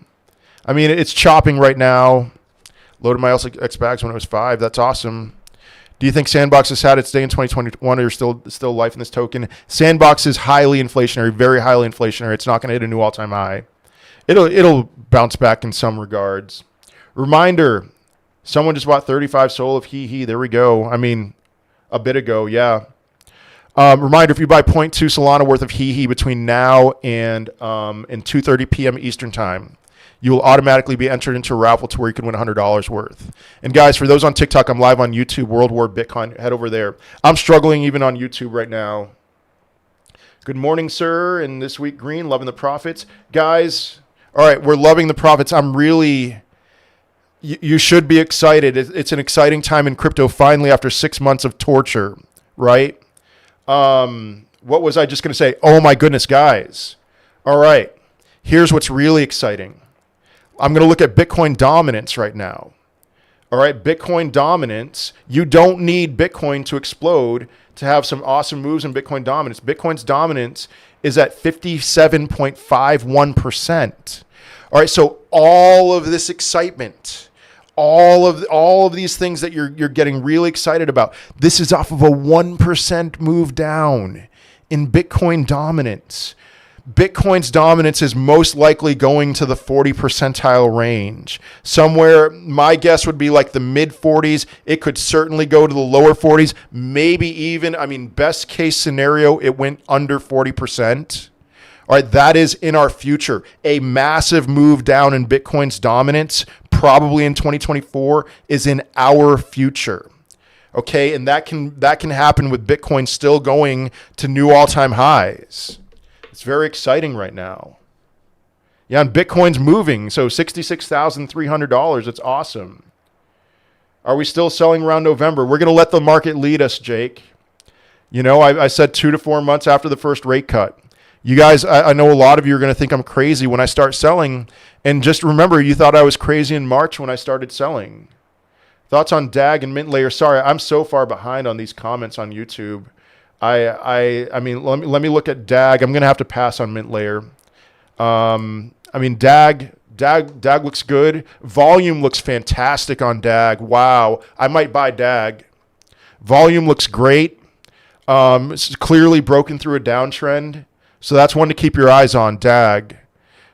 I mean, it's chopping right now. Loaded my LCX bags when it was 5. That's awesome. Do you think Sandbox has had its day in 2021, or still life in this token? Sandbox is highly inflationary, very highly inflationary. It's not going to hit a new all-time high. It'll bounce back in some regards. Reminder, someone just bought 35 SOL of HEEHEE. There we go. I mean, a bit ago, yeah. Reminder, if you buy 0.2 Solana worth of HEEHEE between now and 2:30 p.m. Eastern time, you will automatically be entered into a raffle to where you can win $100 worth. And guys, for those on TikTok, I'm live on YouTube, World War Bitcoin. Head over there. I'm struggling even on YouTube right now. Good morning, sir. And this week, green, loving the profits. Guys, all right, we're loving the profits. You should be excited. It's an exciting time in crypto finally after 6 months of torture, right? What was I just going to say? Oh, my goodness, guys. All right. Here's what's really exciting. I'm going to look at Bitcoin dominance right now. All right, Bitcoin dominance. You don't need Bitcoin to explode to have some awesome moves in Bitcoin dominance. Bitcoin's dominance is at 57.51%. All right, so all of this excitement, all of these things that you're getting really excited about, this is off of a 1% move down in Bitcoin dominance. Bitcoin's dominance is most likely going to the 40 percentile range. Somewhere, my guess would be like the mid 40s. It could certainly go to the lower 40s, maybe even, best case scenario, it went under 40%. All right, that is in our future. A massive move down in Bitcoin's dominance, probably in 2024, is in our future. Okay, and that can happen with Bitcoin still going to new all-time highs. It's very exciting right now. Yeah, and Bitcoin's moving, so $66,300. It's awesome. Are we still selling around November? We're going to let the market lead us, Jake. You know, I said 2 to 4 months after the first rate cut. You guys, I know a lot of you are going to think I'm crazy when I start selling. And just remember, you thought I was crazy in March when I started selling. Thoughts on DAG and Mint Layer? Sorry, I'm so far behind on these comments on YouTube. Let me look at DAG. I'm going to have to pass on Mint Layer. DAG looks good. Volume looks fantastic on DAG. Wow. I might buy DAG. Volume looks great. It's clearly broken through a downtrend. So that's one to keep your eyes on, DAG.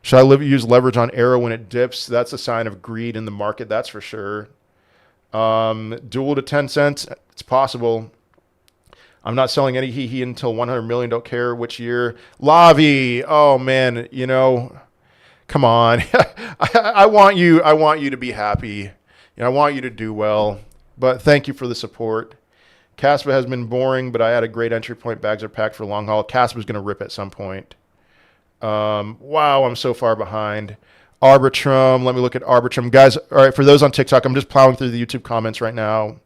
Should I use leverage on Arrow when it dips? That's a sign of greed in the market, that's for sure. Dual to 10 cents, it's possible. I'm not selling any HEEHEE until 100 million. Don't care which year. Lavi, oh man, come on. I want you to be happy. I want you to do well. But thank you for the support. Caspa has been boring, but I had a great entry point. Bags are packed for long haul. Caspa's going to rip at some point. Wow, I'm so far behind. Arbitrum, let me look at Arbitrum. Guys, all right, for those on TikTok, I'm just plowing through the YouTube comments right now.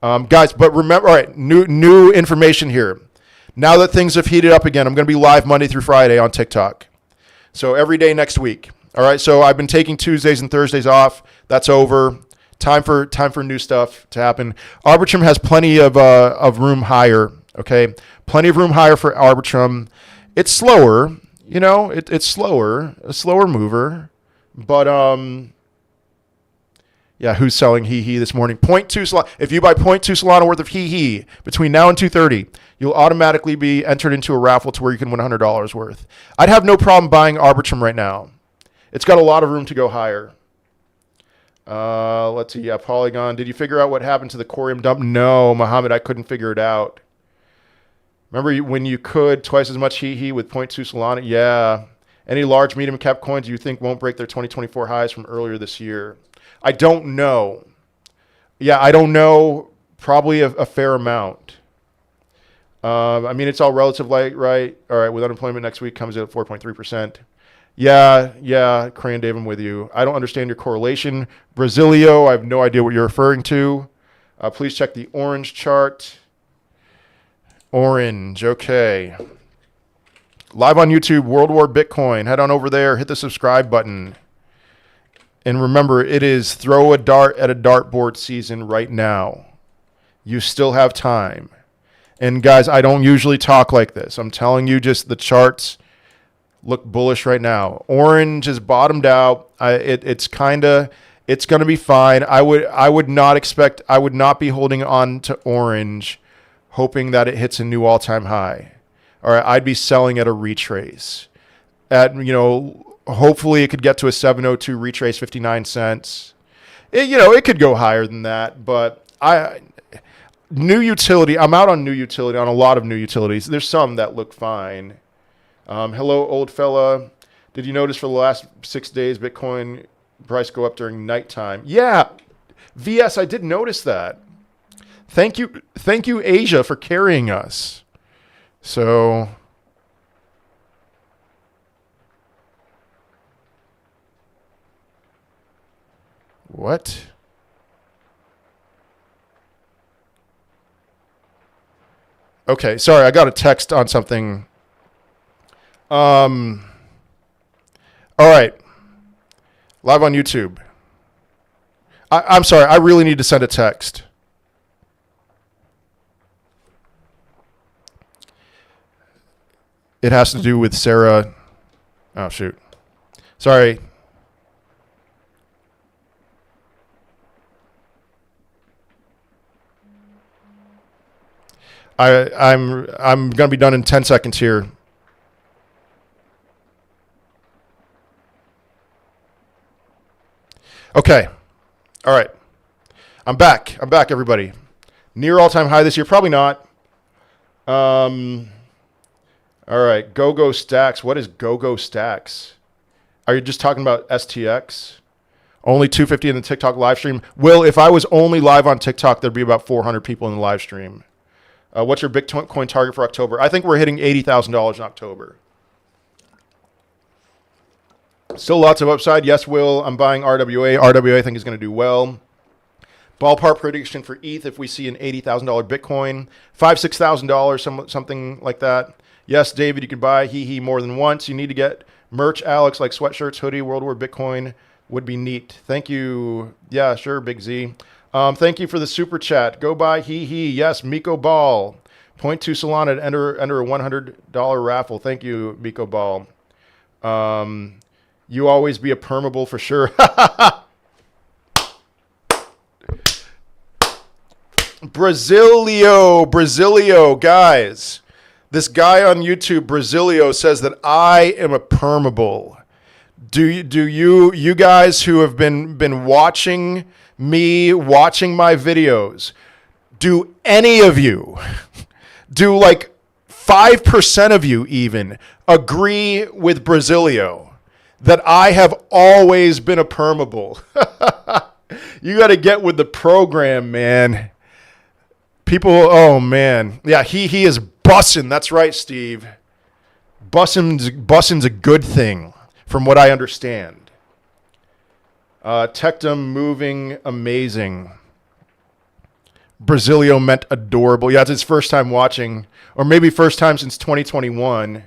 Guys, but remember, all right, new information here. Now that things have heated up again, I'm going to be live Monday through Friday on TikTok. So every day next week. All right, so I've been taking Tuesdays and Thursdays off. That's over. Time for new stuff to happen. Arbitrum has plenty of room higher, okay? Plenty of room higher for Arbitrum. It's slower, it's slower, a slower mover. But, yeah, who's selling HEEHEE this morning? 0.2 Solana. If you buy 0.2 Solana worth of HEEHEE between now and 2:30, you'll automatically be entered into a raffle to where you can win $100 worth. I'd have no problem buying Arbitrum right now. It's got a lot of room to go higher. Let's see. Yeah, Polygon. Did you figure out what happened to the Corium dump? No, Mohammed, I couldn't figure it out. Remember when you could twice as much HEEHEE with 0.2 Solana? Yeah. Any large medium cap coins you think won't break their 2024 highs from earlier this year? I don't know. Yeah, I don't know. Probably a fair amount. It's all relative light, right? All right, with unemployment next week comes in at 4.3%. Yeah, Cran Dave, I'm with you. I don't understand your correlation. Brasilio, I have no idea what you're referring to. Please check the orange chart. Orange, okay. Live on YouTube, World War Bitcoin. Head on over there, hit the subscribe button. And remember, it is throw a dart at a dartboard season right now. You still have time. And guys, I don't usually talk like this. I'm telling you, just the charts look bullish right now. Orange is bottomed out. It's going to be fine. I would not be holding on to orange, hoping that it hits a new all-time high. All right, I'd be selling at a retrace. Hopefully it could get to a 702 retrace, 59 cents. It could go higher than that, but new utility. I'm out on new utility, on a lot of new utilities. There's some that look fine. Hello, old fella. Did you notice for the last 6 days Bitcoin price go up during nighttime? Yeah, VS, I did notice that. Thank you, Asia, for carrying us. So. What? Okay, sorry, I got a text on something. All right. Live on YouTube. I'm sorry. I really need to send a text. It has to do with Sarah. Oh, shoot. Sorry. I'm going to be done in 10 seconds here. Okay. All right. I'm back. I'm back, everybody. Near all-time high this year? Probably not. All right. Go Stacks. What is Go Stacks? Are you just talking about STX? Only 250 in the TikTok live stream. Will, if I was only live on TikTok, there'd be about 400 people in the live stream. What's your Bitcoin target for October? I think we're hitting $80,000 in October. Still lots of upside. Yes, Will, I'm buying RWA. RWA I think is going to do well. Ballpark prediction for ETH if we see an $80,000 Bitcoin. $5,000, $6,000, something like that. Yes, David, you can buy HEEHEE more than once. You need to get merch, Alex, like sweatshirts, hoodie, World War Bitcoin would be neat. Thank you. Yeah, sure, Big Z. Thank you for the super chat. Go buy HEEHEE. Yes, Miko Ball. Point to Solana to enter a $100 raffle. Thank you, Miko Ball. You always be a permable for sure. Brasilio, guys. This guy on YouTube, Brasilio, says that I am a permable. Do you guys who have been watching me, watching my videos, do any of you, do like 5% of you even, agree with Brasilio that I have always been a permable? You got to get with the program, man. People, oh man. Yeah, he is bussin'. That's right, Steve. Bussin's a good thing, from what I understand. Tectum moving amazing. Brasilio meant adorable. Yeah, it's his first time watching, or maybe first time since 2021.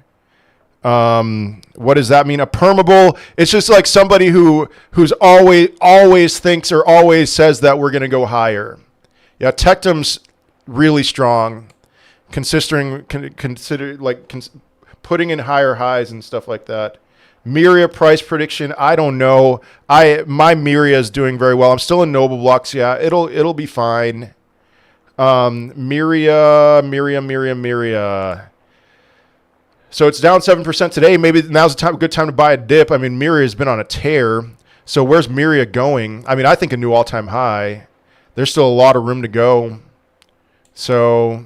What does that mean? A permable? It's just like somebody who's always thinks or always says that we're going to go higher. Yeah, Tectum's really strong, putting in higher highs and stuff like that. Miria price prediction, I don't know. My Miria is doing very well. I'm still in Noble Blocks. Yeah, it'll be fine. Miria. So it's down 7% today. Maybe now's a good time to buy a dip. I mean, Miria has been on a tear. So where's Miria going? I mean, I think a new all-time high. There's still a lot of room to go. So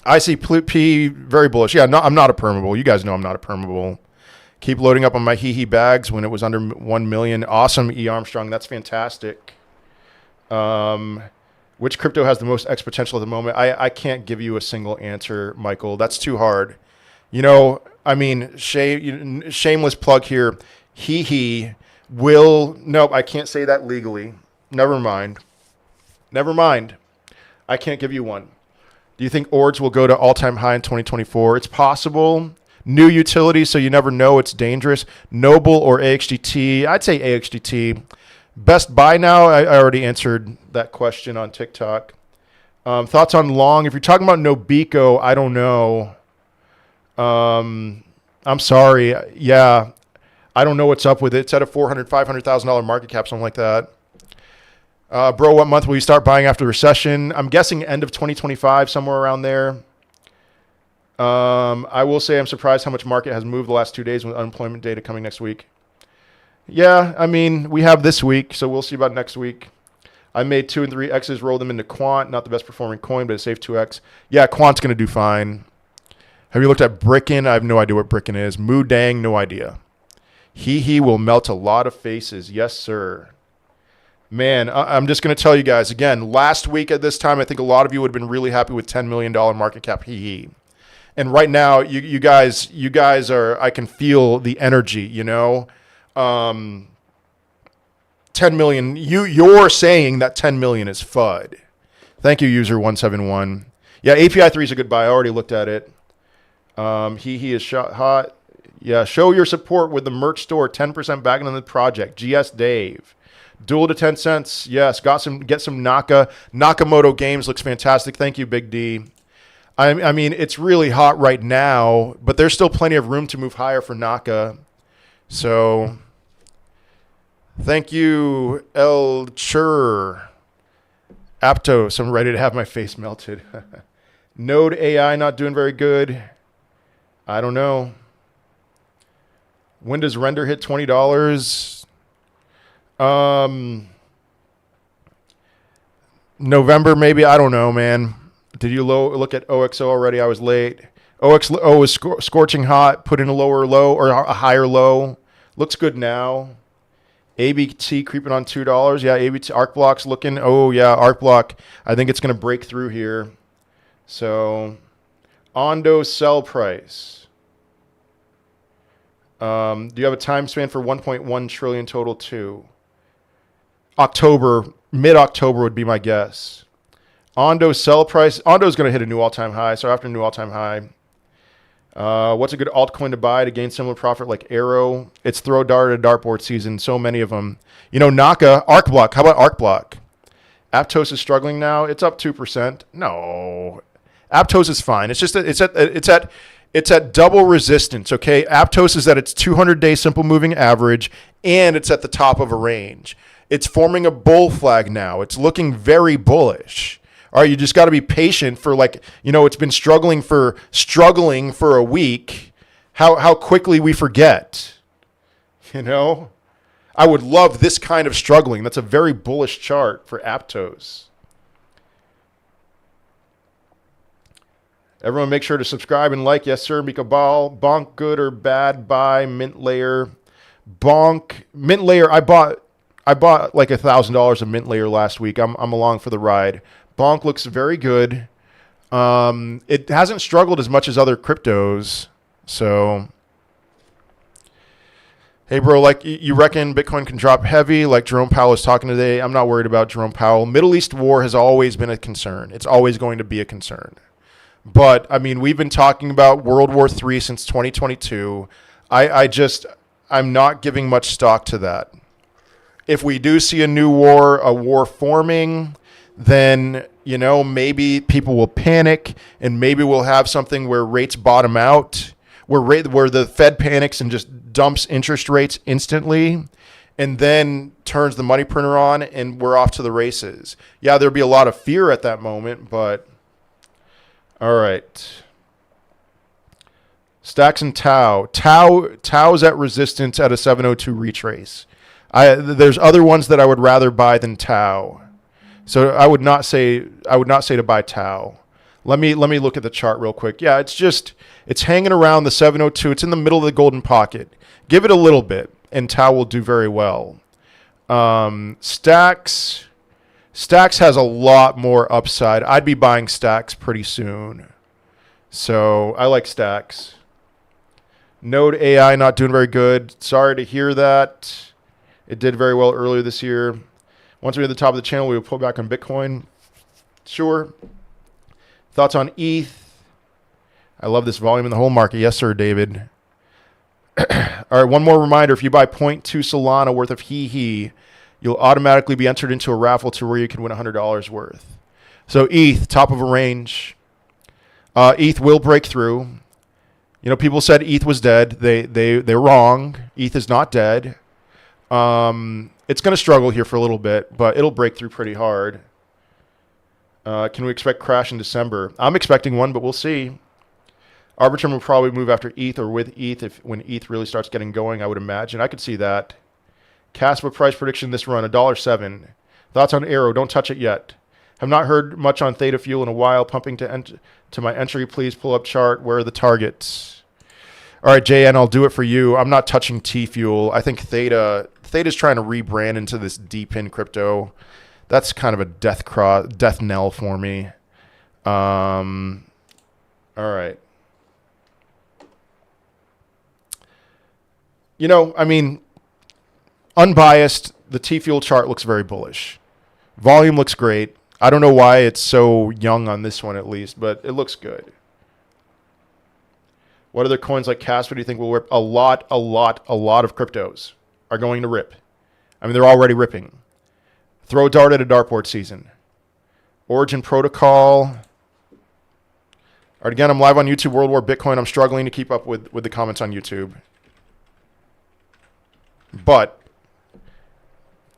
I see P very bullish. Yeah, no, I'm not a permable. You guys know I'm not a permable. Keep loading up on my HEEHEE bags when it was under 1 million. Awesome, E. Armstrong. That's fantastic. Which crypto has the most exponential at the moment? I can't give you a single answer, Michael. That's too hard. You know, I mean, shameless plug here. HEEHEE will... Nope, I can't say that legally. Never mind. I can't give you one. Do you think ORDS will go to all-time high in 2024? It's possible. New utility, so you never know. It's dangerous. Noble or AXGT? I'd say AXGT. Best buy now? I already answered that question on TikTok. Thoughts on long? If you're talking about Nobico, I don't know. I'm sorry. Yeah, I don't know what's up with it. It's at a $500,000 market cap, something like that. Bro, what month will you start buying after the recession? I'm guessing end of 2025, somewhere around there. I will say I'm surprised how much market has moved the last 2 days with unemployment data coming next week. Yeah, I mean, we have this week, so we'll see about next week. I made 2 and 3 X's, rolled them into Quant. Not the best performing coin, but a safe 2X. Yeah, Quant's going to do fine. Have you looked at Bricken? I have no idea what Bricken is. Moo Dang, no idea. HEEHEE will melt a lot of faces. Yes, sir. Man, I'm just going to tell you guys, again, last week at this time, I think a lot of you would have been really happy with $10 million market cap HEEHEE. And right now, you guys are, I can feel the energy, you know. 10 million, you're saying that 10 million is FUD. Thank you, user 171. Yeah, API 3 is a good buy. I already looked at it. HEEHEE is shot hot. Yeah, show your support with the merch store. 10% back on the project. GS Dave. Dual to 10 cents. Yes, get some Nakamoto Games looks fantastic. Thank you, Big D. I mean, it's really hot right now, but there's still plenty of room to move higher for Naka. So, thank you, El Chur. Aptos, I'm ready to have my face melted. Node AI not doing very good. I don't know. When does render hit $20? November maybe. I don't know, man. Did you look at OXO already? I was late. OXO is scorching hot. Put in a lower low or a higher low. Looks good now. ABT creeping on $2. Yeah, ABT Arc Block's looking. Oh yeah, Arc Block. I think it's gonna break through here. So, Ondo sell price. Do you have a time span for 1.1 trillion total too? October, mid-October would be my guess. Ondo sell price. Ondo's going to hit a new all-time high. So after a new all-time high. What's a good altcoin to buy to gain similar profit like Arrow? It's throw dart at dartboard season. So many of them. You know, Naka, Arc Block. How about Arc Block? Aptos is struggling now. It's up 2%. No. Aptos is fine. It's just it's at double resistance, okay? Aptos is at its 200-day simple moving average, and it's at the top of a range. It's forming a bull flag now. It's looking very bullish. All right, you just got to be patient for it's been struggling for a week. How quickly we forget, I would love this kind of struggling. That's a very bullish chart for Aptos. Everyone make sure to subscribe and like. Yes, sir. Mika Ball. Bonk good or bad? Buy Mint Layer. Bonk. Mint Layer. I bought like $1,000 of Mint Layer last week. I'm along for the ride. Bonk looks very good. It hasn't struggled as much as other cryptos. So, hey, bro, like you reckon Bitcoin can drop heavy like Jerome Powell is talking today? I'm not worried about Jerome Powell. Middle East war has always been a concern. It's always going to be a concern. But, I mean, we've been talking about World War III since 2022. I'm not giving much stock to that. If we do see a war forming, then, maybe people will panic and maybe we'll have something where rates bottom out, where the Fed panics and just dumps interest rates instantly and then turns the money printer on and we're off to the races. Yeah, there'll be a lot of fear at that moment, but... All right. Stacks and Tau. Tau's at resistance at a 702 retrace. There's other ones that I would rather buy than Tau. So I would not say to buy Tau. Let me look at the chart real quick. Yeah, it's hanging around the 702. It's in the middle of the golden pocket. Give it a little bit and Tau will do very well. Stacks has a lot more upside. I'd be buying Stacks pretty soon. So I like Stacks. Node AI not doing very good. Sorry to hear that. It did very well earlier this year. Once we're at the top of the channel, we will pull back on Bitcoin. Sure. Thoughts on ETH? I love this volume in the whole market. Yes, sir, David. All right, one more reminder. If you buy 0.2 Solana worth of HEEHEE, you'll automatically be entered into a raffle to where you can win $100 worth. So ETH, top of a range. ETH will break through. People said ETH was dead. They're wrong. ETH is not dead. It's going to struggle here for a little bit, but it'll break through pretty hard. Can we expect crash in December? I'm expecting one, but we'll see. Arbitrum will probably move after ETH or with ETH when ETH really starts getting going, I would imagine. I could see that. Casper price prediction this run, $1.07. Thoughts on Arrow? Don't touch it yet. Have not heard much on Theta Fuel in a while. Pumping to my entry. Please pull up chart. Where are the targets? All right, JN, I'll do it for you. I'm not touching T Fuel. I think Theta's trying to rebrand into this deep in crypto. That's kind of a death knell for me. All right. Unbiased, the T-Fuel chart looks very bullish. Volume looks great. I don't know why it's so young on this one at least, but it looks good. What other coins like Casper do you think will rip? A lot of cryptos are going to rip. I mean, they're already ripping. Throw a dart at a dartboard season. Origin Protocol. All right, again, I'm live on YouTube, World War Bitcoin. I'm struggling to keep up with the comments on YouTube. But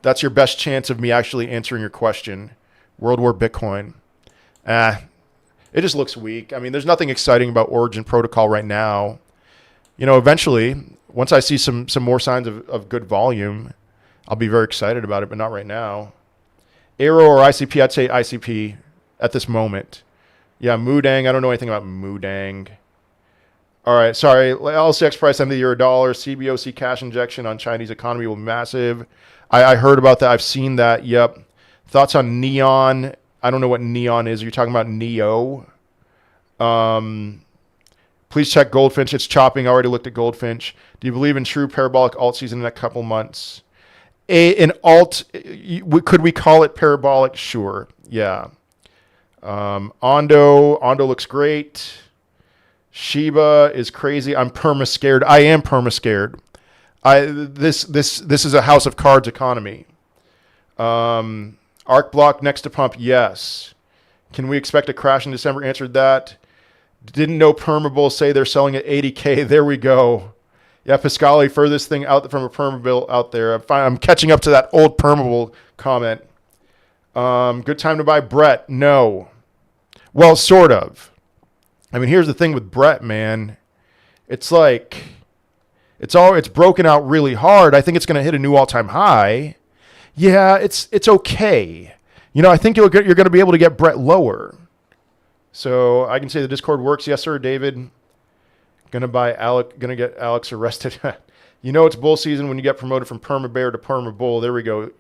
that's your best chance of me actually answering your question. World War Bitcoin. It just looks weak. I mean, there's nothing exciting about Origin Protocol right now. You know, eventually, once I see some more signs of good volume, I'll be very excited about it, but not right now. Arrow or ICP? I'd say ICP at this moment. Yeah, Moodang. I don't know anything about Moodang. All right, sorry. LCX price end of the year $1. CBOC cash injection on Chinese economy will be massive. I heard about that. I've seen that. Yep. Thoughts on Neon? I don't know what Neon is. You're talking about Neo. Please check Goldfinch. It's chopping. I already looked at Goldfinch. Do you believe in true parabolic alt season in a couple months? An alt, could we call it parabolic? Sure. Yeah. Ondo looks great. Shiba is crazy. I'm perma scared. I am perma scared. This is a house of cards economy. Arc block next to pump. Yes. Can we expect a crash in December? Answered that. Didn't know Permabull say they're selling at 80K. There we go. Yeah, Piscali, furthest thing out from a Permabull out there. I'm catching up to that old Permabull comment. Good time to buy Brett. No. Well, sort of. I mean, here's the thing with Brett, man. It's like it's broken out really hard. I think it's going to hit a new all-time high. Yeah, it's okay. You know, I think you're going to be able to get Brett lower. So I can say the Discord works. Yes, sir, David. Gonna get Alex arrested. You know it's bull season when you get promoted from Perma Bear to Perma Bull. There we go.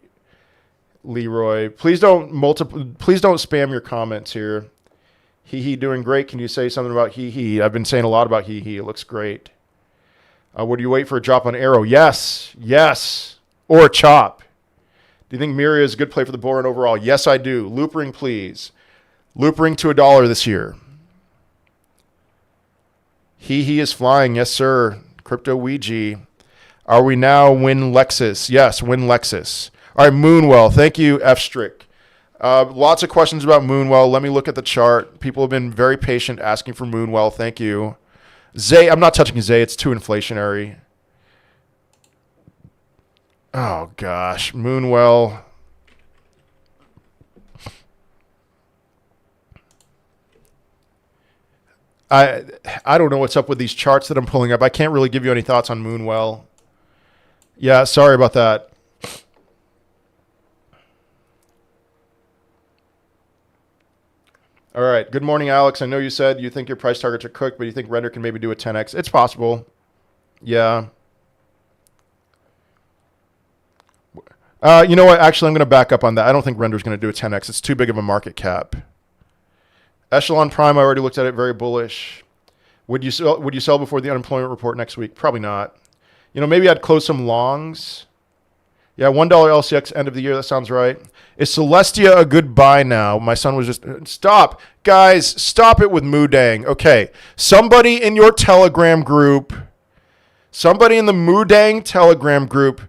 Leroy. Please don't spam your comments here. HEEHEE doing great. Can you say something about HEEHEE? I've been saying a lot about HEEHEE. It looks great. Would you wait for a drop on Arrow? Yes. Or a chop. Do you think Miria is a good play for the board overall? Yes, I do. Loop ring, please. Loop ring to $1 this year. HEEHEE is flying. Yes, sir. Crypto Ouija. Are we now win Lexus? Yes, win Lexus. All right, Moonwell. Thank you, F Strick. Lots of questions about Moonwell. Let me look at the chart. People have been very patient asking for Moonwell. Thank you. Zay, I'm not touching Zay. It's too inflationary. Oh, gosh. Moonwell. I don't know what's up with these charts that I'm pulling up. I can't really give you any thoughts on Moonwell. Yeah, sorry about that. All right. Good morning, Alex. I know you said you think your price targets are cooked, but you think Render can maybe do a 10x. It's possible. Yeah. You know what? Actually, I'm going to back up on that. I don't think Render's going to do a 10x. It's too big of a market cap. Echelon Prime, I already looked at it. Very bullish. Would you sell before the unemployment report next week? Probably not. You know, maybe I'd close some longs. Yeah, $1 LCX end of the year. That sounds right. Is Celestia a good buy now? My son was just... Stop. Guys, stop it with Moodang. Okay. Somebody in your Telegram group, somebody in the Moodang Telegram group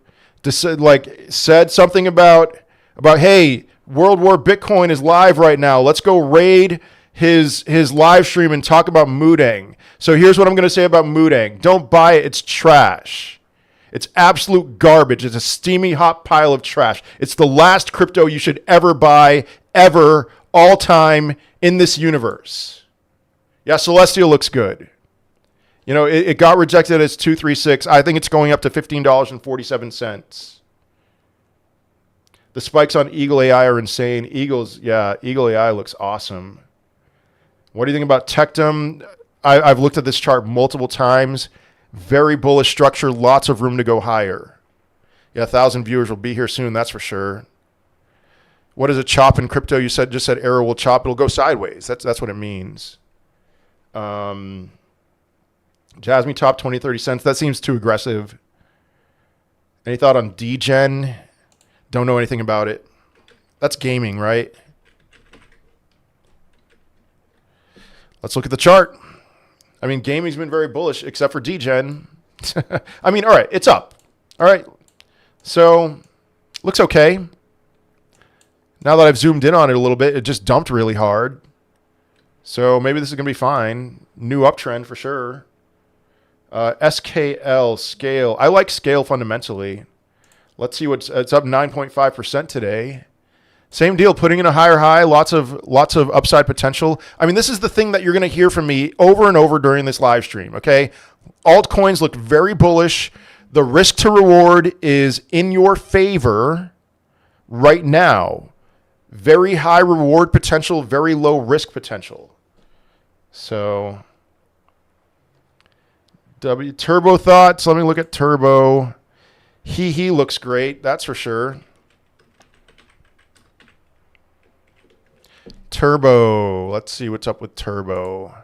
said something about, hey, World War Bitcoin is live right now. Let's go raid his live stream and talk about Moodang. So here's what I'm going to say about Moodang. Don't buy it. It's trash. It's absolute garbage. It's a steamy hot pile of trash. It's the last crypto you should ever buy, ever, all time in this universe. Yeah, Celestial looks good. You know, it got rejected as 236. I think it's going up to $15.47. The spikes on Eagle AI are insane. Eagle AI looks awesome. What do you think about Tectum? I've looked at this chart multiple times. Very bullish structure, lots of room to go higher. Yeah, 1,000 viewers will be here soon, that's for sure. What is a chop in crypto? You just said Arrow will chop. It'll go sideways. That's what it means. Jasmine top 20, 30 cents. That seems too aggressive. Any thought on DGen? Don't know anything about it. That's gaming, right? Let's look at the chart. I mean, gaming's been very bullish, except for DGen. I mean, all right, it's up. All right. So, looks okay. Now that I've zoomed in on it a little bit, it just dumped really hard. So, maybe this is going to be fine. New uptrend for sure. SKL, scale. I like scale fundamentally. Let's see it's up 9.5% today. Same deal, putting in a higher high, lots of upside potential. I mean, this is the thing that you're going to hear from me over and over during this live stream, okay? Altcoins look very bullish. The risk to reward is in your favor right now. Very high reward potential, very low risk potential. So, Turbo thoughts. Let me look at Turbo. HEEHEE looks great, that's for sure. Turbo. Let's see what's up with Turbo.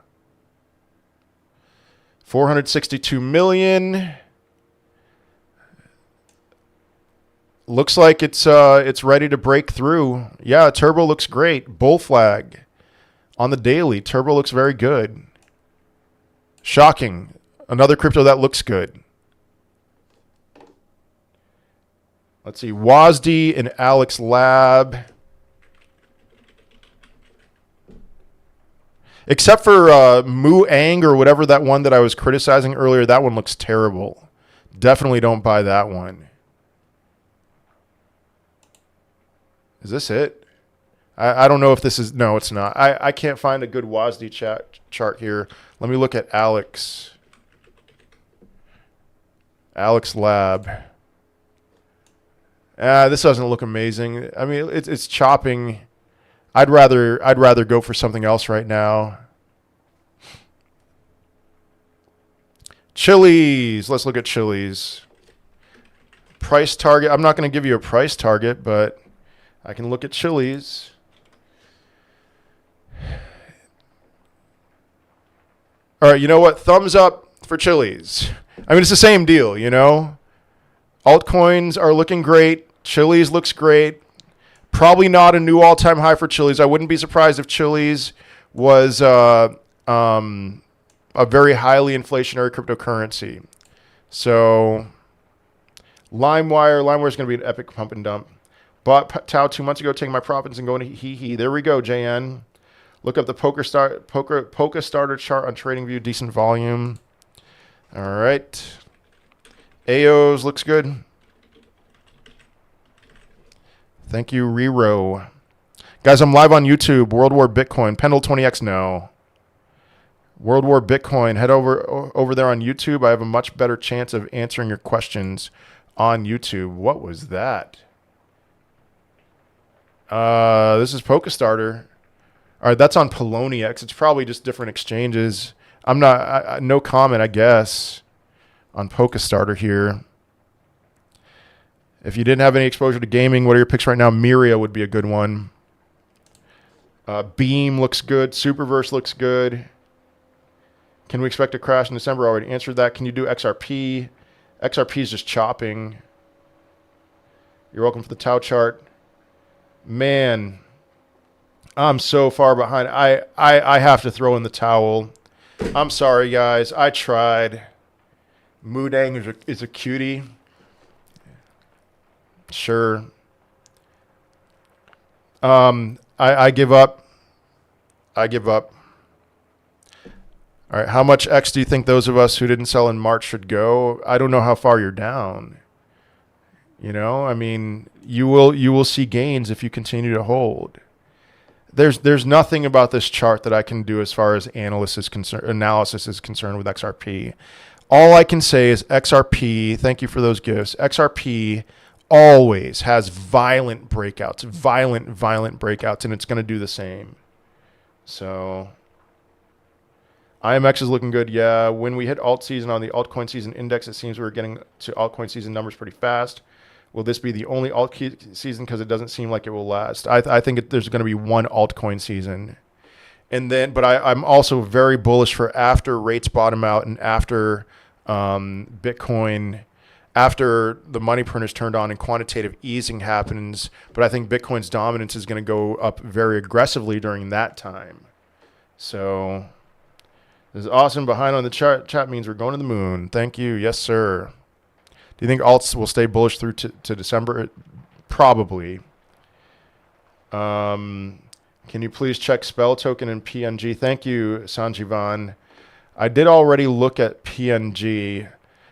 462 million. Looks like it's ready to break through. Yeah, Turbo looks great. Bull flag on the daily. Turbo looks very good. Shocking. Another crypto that looks good. Let's see. WASD and Alex Lab. Except for Muang or whatever that one that I was criticizing earlier, that one looks terrible. Definitely don't buy that one. Is this it? I don't know if this is... No, it's not. I can't find a good WASD chart here. Let me look at Alex. Alex Lab. This doesn't look amazing. I mean, it's chopping... I'd rather go for something else right now. Chili's. Let's look at Chili's. Price target. I'm not going to give you a price target, but I can look at Chili's. All right, you know what? Thumbs up for Chili's. I mean, it's the same deal, you know? Altcoins are looking great. Chili's looks great. Probably not a new all-time high for Chili's. I wouldn't be surprised if Chili's was a very highly inflationary cryptocurrency. So LimeWire is going to be an epic pump and dump. Bought Tau 2 months ago, taking my profits and going to HEEHEE. There we go, JN. Look up the Polka starter chart on TradingView. Decent volume. All right. AOS looks good. Thank you, Rero. Guys, I'm live on YouTube. World War Bitcoin. Pendle 20X, no. World War Bitcoin. Head over there on YouTube. I have a much better chance of answering your questions on YouTube. What was that? This is Polka Starter. All right, that's on Poloniex. It's probably just different exchanges. I'm not... no comment, I guess, on Polka Starter here. If you didn't have any exposure to gaming, what are your picks right now? Miria would be a good one. Beam looks good. Superverse looks good. Can we expect a crash in December? Already answered that. Can you do XRP? XRP is just chopping. You're welcome for the Tau chart. Man, I'm so far behind. I have to throw in the towel. I'm sorry, guys. I tried. Moodang is a cutie. Sure. I give up. I give up. All right. How much X do you think those of us who didn't sell in March should go? I don't know how far you're down. You know, I mean, you will see gains if you continue to hold. There's nothing about this chart that I can do as far as analysis is concerned with XRP. All I can say is XRP, thank you for those gifts. XRP always has violent breakouts, violent breakouts, and it's going to do the same. So IMX is looking good. Yeah, when we hit alt season on the altcoin season index, it seems we're getting to altcoin season numbers pretty fast. Will this be the only alt season? Because it doesn't seem like it will last. I think there's going to be one altcoin season. And then, but I'm also very bullish for after rates bottom out and after Bitcoin, after the money print is turned on and quantitative easing happens. But I think Bitcoin's dominance is going to go up very aggressively during that time. So This is awesome. Behind on the chart. Chat means we're going to the moon. Thank you. Yes, sir. Do you think alts will stay bullish through to December? Probably. Can you please check Spell token and PNG? Thank you, Sanjivan. I did already look at PNG.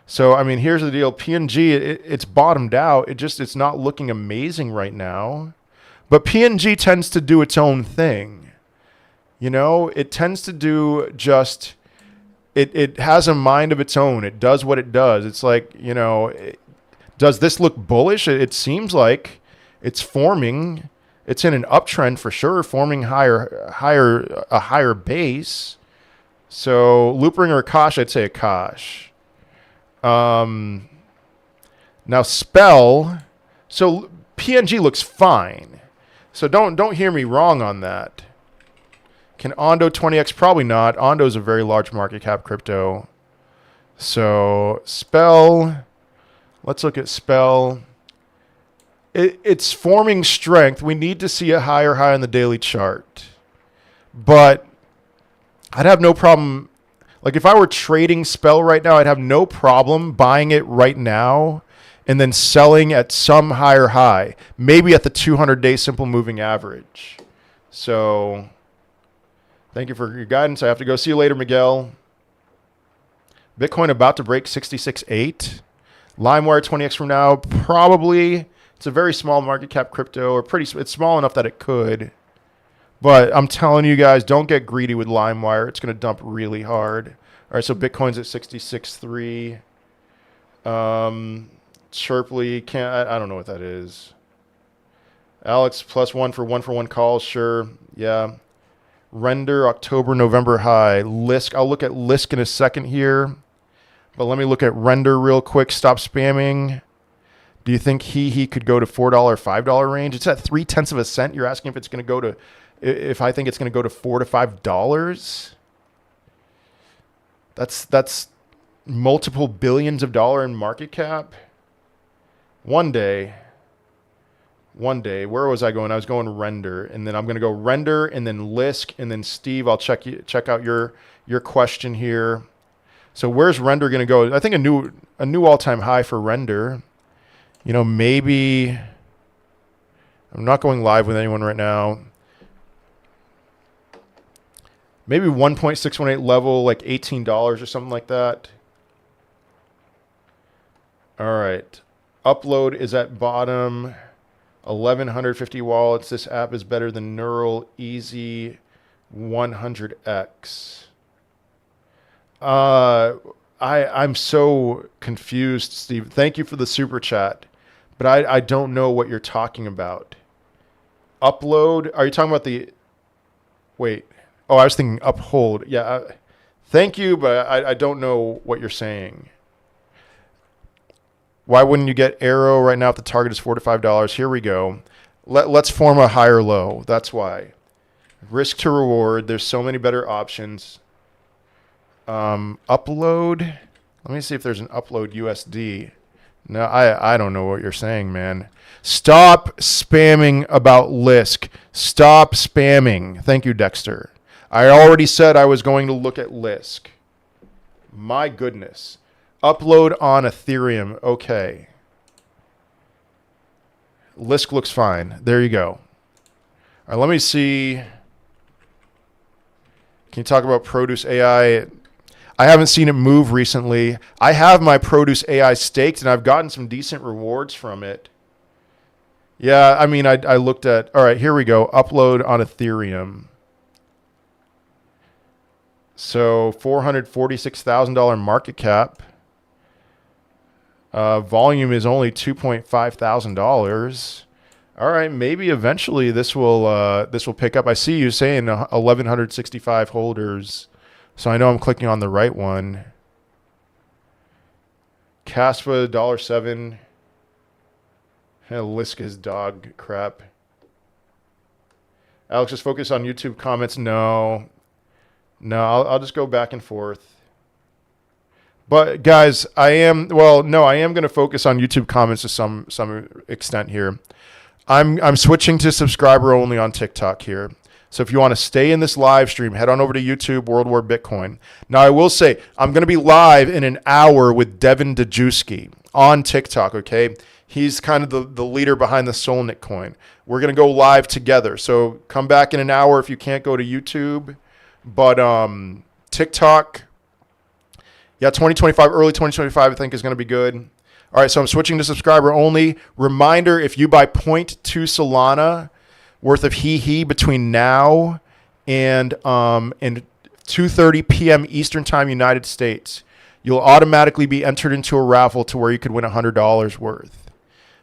So, I mean, here's the deal. PNG, it's bottomed out. It's not looking amazing right now. But PNG tends to do its own thing. You know, it tends to do just, it has a mind of its own. It does what it does. It's like, you know, does this look bullish? It seems like it's forming. It's in an uptrend for sure, forming a higher base. So loop ring or Akash, I'd a Akash. Now Spell, so PNG looks fine. So don't hear me wrong on that. Can Ondo 20x? Probably not. Ondo is a very large market cap crypto. So Spell, let's look at Spell. It's forming strength. We need to see a higher high on the daily chart. But I'd have no problem. Like if I were trading Spell right now, I'd have no problem buying it right now and then selling at some higher high, maybe at the 200-day simple moving average. So thank you for your guidance. I have to go. See you later, Miguel. Bitcoin about to break 66.8. LimeWire 20x from now, probably. It's a very small market cap crypto, or it's small enough that it could. But I'm telling you guys, don't get greedy with LimeWire. It's going to dump really hard. All right, so Bitcoin's at 66.3. Chirply, I don't know what that is. Alex, +1 for one calls, sure. Yeah. Render, October, November high. Lisk, I'll look at Lisk in a second here. But let me look at Render real quick. Stop spamming. Do you think HEEHEE could go to $4, $5 range? It's at 0.3 cents. You're asking if it's going to go to, if I think it's going to go to $4 to $5. That's multiple billions of dollars in market cap. One day, where was I going? I was going Render, and then I'm going to go Render, and then Lisk, and then Steve. I'll check out your question here. So where's Render going to go? I think a new all-time high for Render. You know, maybe I'm not going live with anyone right now. Maybe 1.618 level, like $18 or something like that. All right. Upload is at bottom. 1,150 wallets. This app is better than Neural Easy 100x. I'm so confused, Steve. Thank you for the super chat. But I don't know what you're talking about. Upload? Are you talking about the... Wait. Oh, I was thinking uphold. Yeah. Thank you, but I don't know what you're saying. Why wouldn't you get Arrow right now if the target is $4 to $5? Here we go. Let's form a higher low. That's why. Risk to reward. There's so many better options. Upload. Let me see if there's an upload USD. No, I don't know what you're saying, man. Stop spamming about Lisk. Stop spamming. Thank you, Dexter. I already said I was going to look at Lisk. My goodness. Upload on Ethereum. Okay. Lisk looks fine. There you go. All right, let me see. Can you talk about Produce AI? I haven't seen it move recently. I have my Produce AI staked, and I've gotten some decent rewards from it. Yeah, I mean, I looked at... All right, here we go. Upload on Ethereum. So, $446,000 market cap. Volume is only $2,500. All right, maybe eventually this will pick up. I see you saying 1,165 holders. So I know I'm clicking on the right one. Caspa, $1.07. Lisk is dog crap. Alex, just focus on YouTube comments. No, I'll just go back and forth. But guys, I am going to focus on YouTube comments to some extent here. I'm switching to subscriber only on TikTok here. So if you want to stay in this live stream, head on over to YouTube, World War Bitcoin. Now, I will say, I'm going to be live in an hour with Devin Dejewski on TikTok, okay? He's kind of the leader behind the Solnik coin. We're going to go live together. So come back in an hour if you can't go to YouTube. But TikTok, yeah, 2025, early 2025, I think is going to be good. All right, so I'm switching to subscriber only. Reminder, if you buy zero point 0.2 Solana worth of HEEHEE between now and 2:30 p.m. Eastern Time, United States, you'll automatically be entered into a raffle to where you could win $100 worth.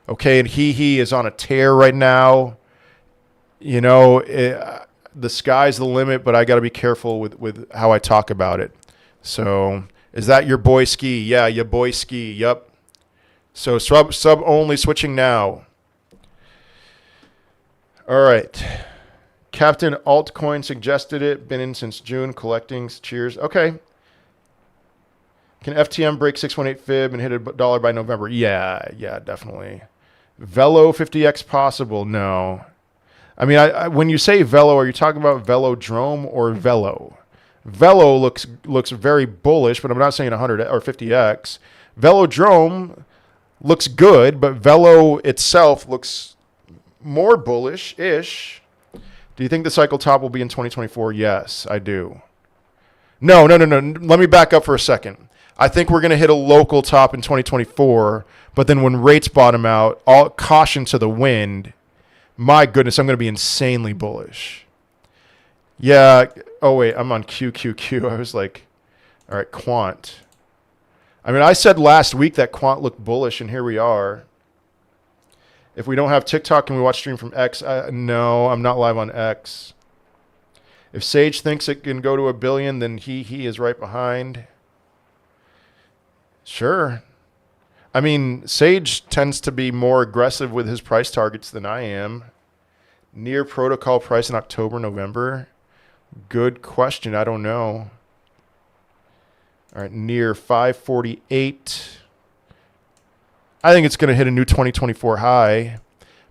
Okay, and HEEHEE is on a tear right now. You know, the sky's the limit, but I got to be careful with how I talk about it. So, is that your boy Ski? Yeah, your boy Ski. Yep. So sub only, switching now. All right. Captain Altcoin suggested it. Been in since June, collecting. Cheers. Okay. Can FTM break 618 fib and hit $1 by November? Yeah, definitely. Velo 50x possible? No. I mean, when you say Velo, are you talking about Velodrome or Velo? Velo looks very bullish, but I'm not saying 100 or 50x. Velodrome looks good, but Velo itself looks more bullish-ish. Do you think the cycle top will be in 2024? Yes, I do. No. Let me back up for a second. I think we're going to hit a local top in 2024, but then when rates bottom out, all caution to the wind. My goodness, I'm going to be insanely bullish. Yeah. Oh, wait, I'm on QQQ. I was like, all right, Quant. I mean, I said last week that Quant looked bullish, and here we are. If we don't have TikTok, can we watch stream from X? No, I'm not live on X. If Sage thinks it can go to 1 billion, then he is right behind. Sure. I mean, Sage tends to be more aggressive with his price targets than I am. Near protocol price in October, November? Good question. I don't know. All right, near 548. I think it's going to hit a new 2024 high.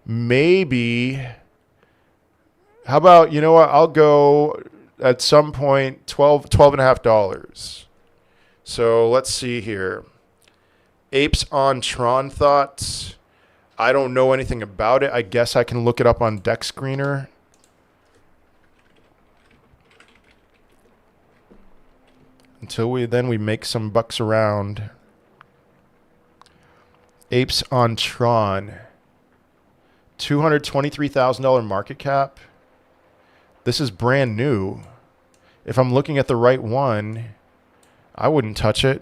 Maybe. How about, you know what? I'll go at some point $12.50. So let's see here. Apes on Tron thoughts. I don't know anything about it. I guess I can look it up on Deck Screener. Until we make some bucks around. Apes on Tron. $223,000 market cap. This is brand new. If I'm looking at the right one, I wouldn't touch it.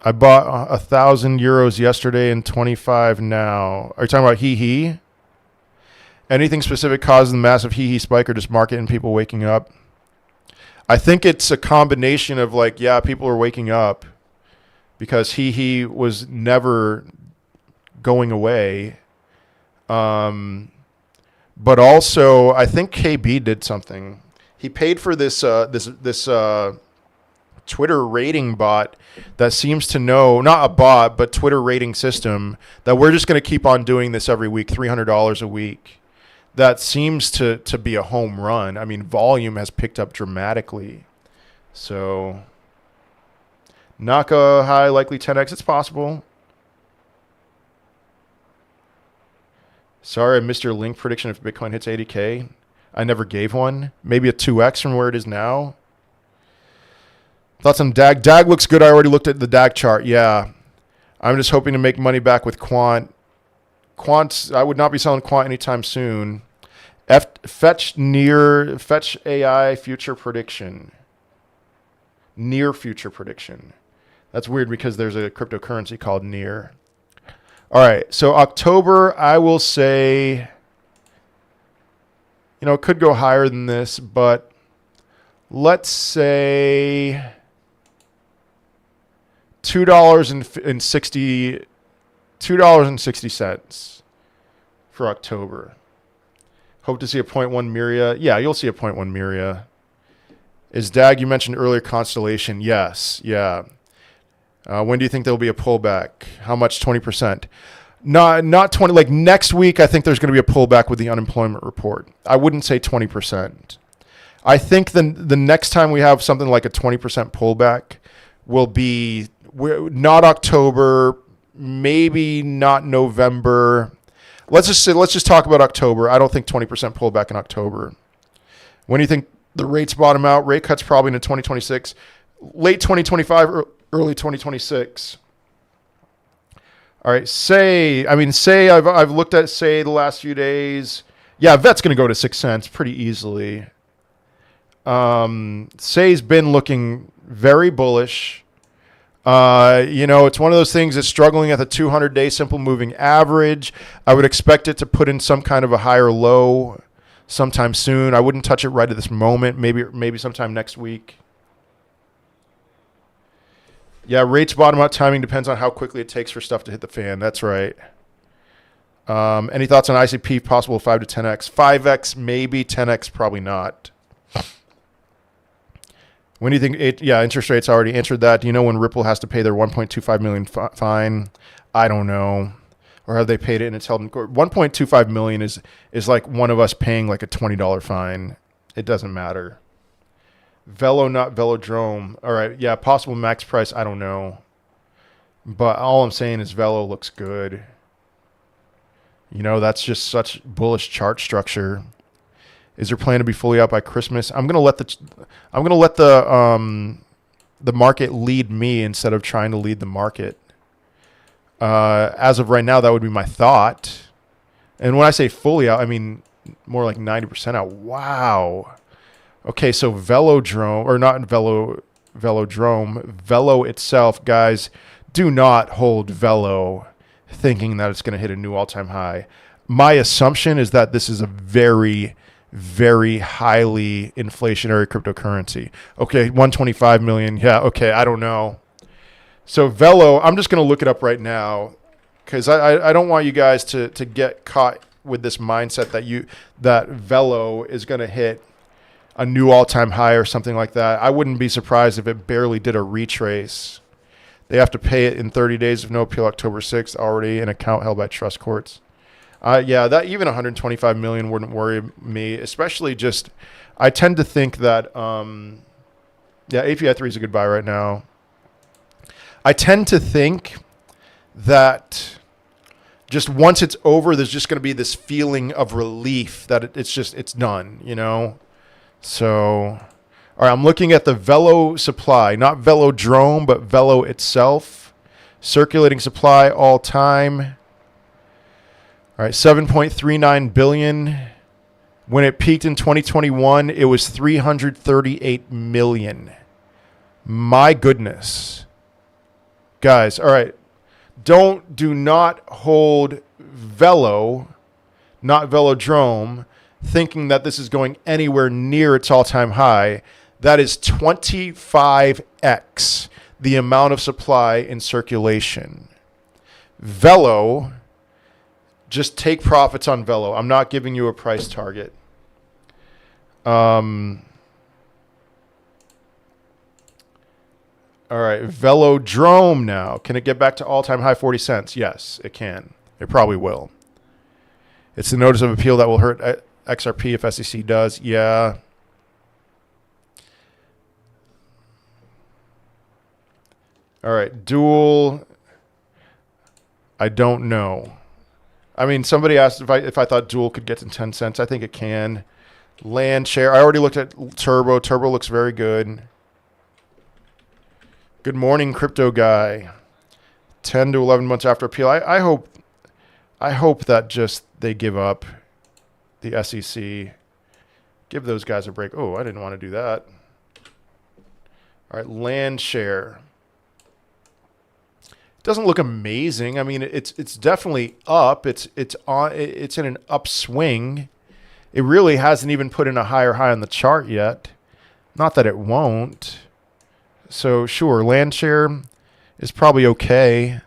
I bought 1,000 euros yesterday and 25 now. Are you talking about HEEHEE? Anything specific causing the massive HEEHEE spike or just market and people waking up? I think it's a combination of like, yeah, people are waking up because HEEHEE was never going away. But also, I think KB did something. He paid for this Twitter rating bot that seems to know, not a bot, but Twitter rating system, that we're just going to keep on doing this every week, $300 a week. That seems to be a home run. I mean, volume has picked up dramatically. So, Naka high, likely 10x. It's possible. Sorry, I missed your link prediction if Bitcoin hits 80K. I never gave one. Maybe a 2x from where it is now. Thoughts on DAG? DAG looks good. I already looked at the DAG chart. Yeah. I'm just hoping to make money back with Quant. Quant, I would not be selling Quant anytime soon. Fetch AI future prediction. Near future prediction. That's weird because there's a cryptocurrency called Near. All right. So October, I will say, you know, it could go higher than this, but let's say $2.60 for October. Hope to see a 0.1 Miria. Yeah, you'll see a 0.1 Miria. Is DAG, you mentioned earlier, Constellation? Yes, yeah. When do you think there'll be a pullback? How much? 20%. Not 20. Like next week, I think there's going to be a pullback with the unemployment report. I wouldn't say 20%. I think the next time we have something like a 20% pullback will be not October, maybe not November. Let's just talk about October. I don't think 20% pullback in October. When do you think the rates bottom out? Rate cuts probably into 2026, late 2025 or early 2026. All right, say I've looked at say the last few days. Yeah, VET's going to go to 6 cents pretty easily. Say's been looking very bullish. It's one of those things that's struggling at the 200-day simple moving average. I would expect it to put in some kind of a higher low sometime soon. I wouldn't touch it right at this moment. Maybe sometime next week. Yeah, rates bottom out timing depends on how quickly it takes for stuff to hit the fan. That's right. Any thoughts on ICP? Possible 5 to 10x, 5x maybe, 10x probably not. When do you think? Interest rates already answered that. Do you know when Ripple has to pay their 1.25 million fine? I don't know. Or have they paid it and it's held in court? 1.25 million is like one of us paying like a $20 fine. It doesn't matter. Velo, not velodrome. All right. Yeah. Possible max price. I don't know. But all I'm saying is Velo looks good. That's just such bullish chart structure. Is there plan to be fully out by Christmas? I'm gonna let the market lead me instead of trying to lead the market. As of right now, that would be my thought. And when I say fully out, I mean more like 90% out. Wow. Okay, so velodrome, or not velodrome, Velo itself, guys, do not hold Velo thinking that it's going to hit a new all-time high. My assumption is that this is a very, very highly inflationary cryptocurrency. Okay, 125 million. Yeah, okay, I don't know. So Velo, I'm just going to look it up right now because I don't want you guys to get caught with this mindset that Velo is going to hit a new all-time high or something like that. I wouldn't be surprised if it barely did a retrace. They have to pay it in 30 days of no appeal, October 6th, already an account held by trust courts. That even 125 million wouldn't worry me, especially just, I tend to think that, API3 is a good buy right now. I tend to think that just once it's over, there's just going to be this feeling of relief that it's done, So, all right, I'm looking at the Velo supply, not velodrome, but Velo itself. Circulating supply all time. All right, 7.39 billion. When it peaked in 2021, it was 338 million. My goodness. Guys, all right. Do not hold Velo, not velodrome, thinking that this is going anywhere near its all-time high. That is 25x the amount of supply in circulation. Velo, just take profits on Velo. I'm not giving you a price target. All right, velodrome now. Can it get back to all-time high 40 cents? Yes, it can. It probably will. It's the notice of appeal that will hurt XRP if SEC does. Yeah. All right, dual. I don't know. I mean, somebody asked if I thought dual could get to 10 cents. I think it can. Land share. I already looked at Turbo. Turbo looks very good. Good morning, crypto guy. 10 to 11 months after appeal. I hope that just they give up. The SEC. Give those guys a break. Oh, I didn't want to do that. All right, land share. It doesn't look amazing. I mean, it's definitely up. It's in an upswing. It really hasn't even put in a higher high on the chart yet. Not that it won't. So sure, land share is probably okay.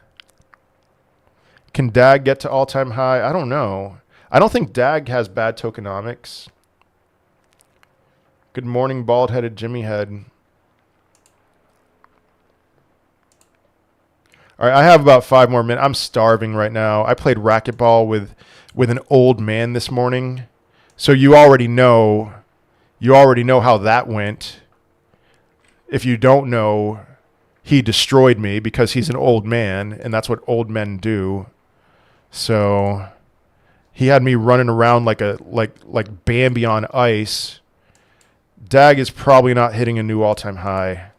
Can DAG get to all-time high? I don't know. I don't think DAG has bad tokenomics. Good morning, bald-headed Jimmy Head. All right, I have about 5 more minutes. I'm starving right now. I played racquetball with an old man this morning. So you already know how that went. If you don't know, he destroyed me because he's an old man, and that's what old men do. So he had me running around like Bambi on ice. DAG is probably not hitting a new all-time high.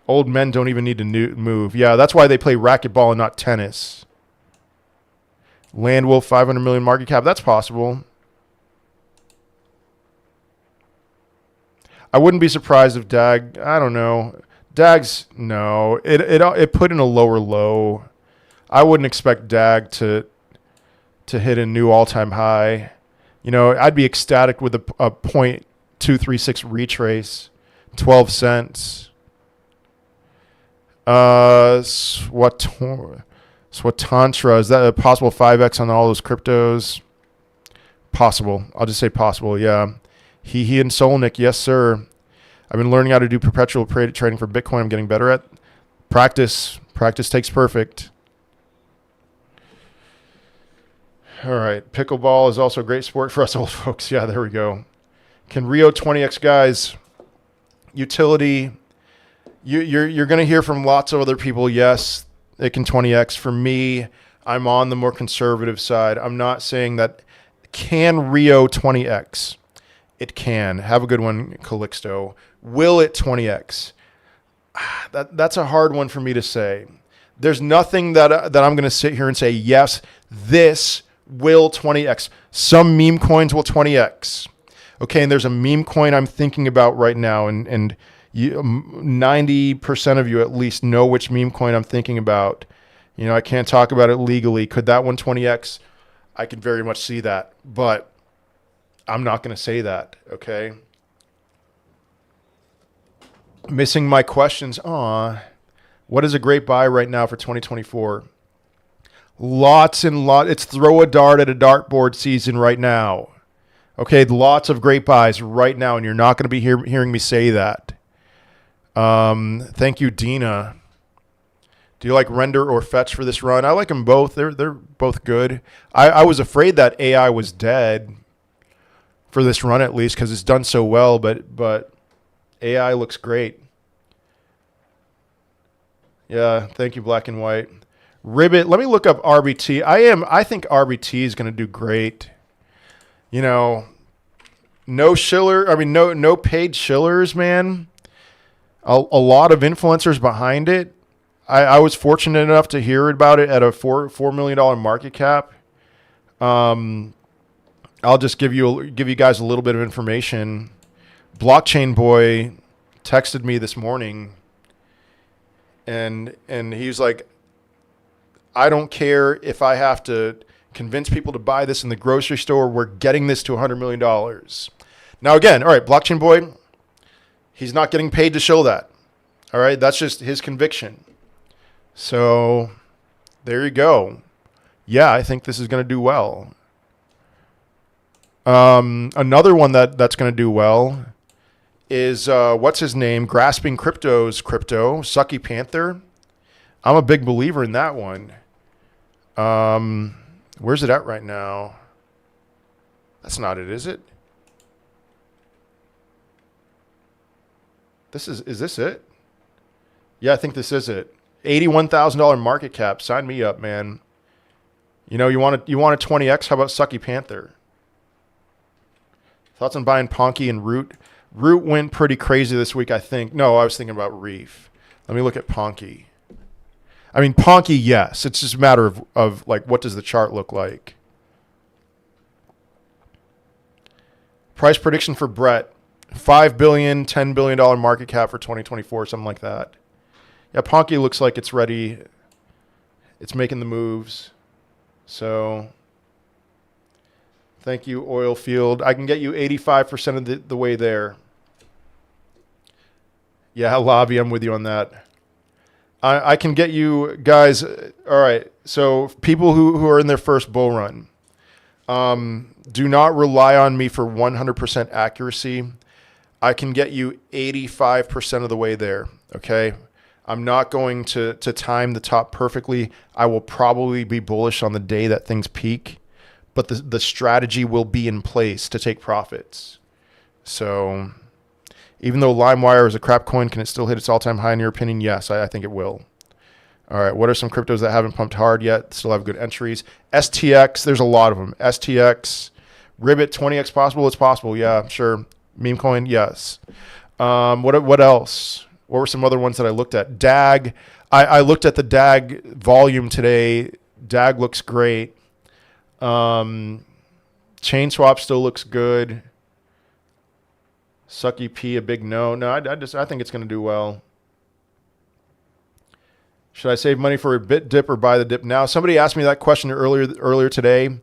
Old men don't even need to move. Yeah, that's why they play racquetball and not tennis. Landwolf, 500 million market cap. That's possible. I wouldn't be surprised if DAG, I don't know. DAG's, no. It put in a lower low. I wouldn't expect DAG to hit a new all-time high. You know, I'd be ecstatic with a 0.236 retrace. 12 cents. Swatantra, is that a possible 5x on all those cryptos? Possible. I'll just say possible, yeah. HEEHEE and Solnick, yes, sir. I've been learning how to do perpetual trading for Bitcoin. I'm getting better at practice. Practice takes perfect. All right. Pickleball is also a great sport for us old folks. Yeah, there we go. Can Rio 20x, guys? Utility. You're going to hear from lots of other people. Yes, it can 20x. For me, I'm on the more conservative side. I'm not saying that can Rio 20x. It can. Have a good one, Calixto. Will it 20x? That's a hard one for me to say. There's nothing that I'm going to sit here and say, yes, this will 20x. Some meme coins will 20x. Okay, and there's a meme coin I'm thinking about right now, and 90% of you at least know which meme coin I'm thinking about. You know, I can't talk about it legally. Could that one 20x? I could very much see that, but I'm not going to say that, okay? Missing my questions. What is a great buy right now for 2024? Lots and lots. It's throw a dart at a dartboard season right now. Okay, lots of great buys right now, and you're not going to be hearing me say that. Thank you, Dina. Do you like render or fetch for this run? I like them both. They're both good. I was afraid that AI was dead for this run at least because it's done so well, but AI looks great. Yeah, thank you, Black and White. Ribbit, let me look up RBT. I think RBT is going to do great. You know, no paid shillers, man. A lot of influencers behind it. I was fortunate enough to hear about it at a $4 million market cap. I'll just give you guys a little bit of information. Blockchain Boy texted me this morning, and he was like, I don't care if I have to convince people to buy this in the grocery store. We're getting this to $100 million. Now, again, all right, Blockchain Boy, he's not getting paid to show that. All right, that's just his conviction. So there you go. Yeah, I think this is going to do well. Another one that's going to do well is, what's his name? Grasping Crypto's crypto, Sucky Panther. I'm a big believer in that one. Where's it at right now? That's not it, is it? Is this it? Yeah, I think this is it. $81,000 market cap. Sign me up, man. You know, you want a 20x? How about Sucky Panther? Thoughts on buying Ponky and Root? Root went pretty crazy this week, I think. No, I was thinking about Reef. Let me look at Ponky. I mean, Ponky, yes. It's just a matter of like, what does the chart look like? Price prediction for Brett. $5 billion, $10 billion market cap for 2024, something like that. Yeah, Ponky looks like it's ready. It's making the moves. So thank you, Oilfield. I can get you 85% of the way there. Yeah, Lobby, I'm with you on that. I can get you guys. All right. So people who are in their first bull run, do not rely on me for 100% accuracy. I can get you 85% of the way there. Okay. I'm not going to time the top perfectly. I will probably be bullish on the day that things peak, but the strategy will be in place to take profits. So even though LimeWire is a crap coin, can it still hit its all-time high in your opinion? Yes, I think it will. All right, what are some cryptos that haven't pumped hard yet, still have good entries? STX, there's a lot of them. STX, Ribbit, 20x possible? It's possible, yeah, sure. Meme coin, yes. What else? What were some other ones that I looked at? DAG. I looked at the DAG volume today. DAG looks great. ChainSwap still looks good. Sucky P, a big no. No, I think it's going to do well. Should I save money for a bit dip or buy the dip now? Somebody asked me that question earlier today.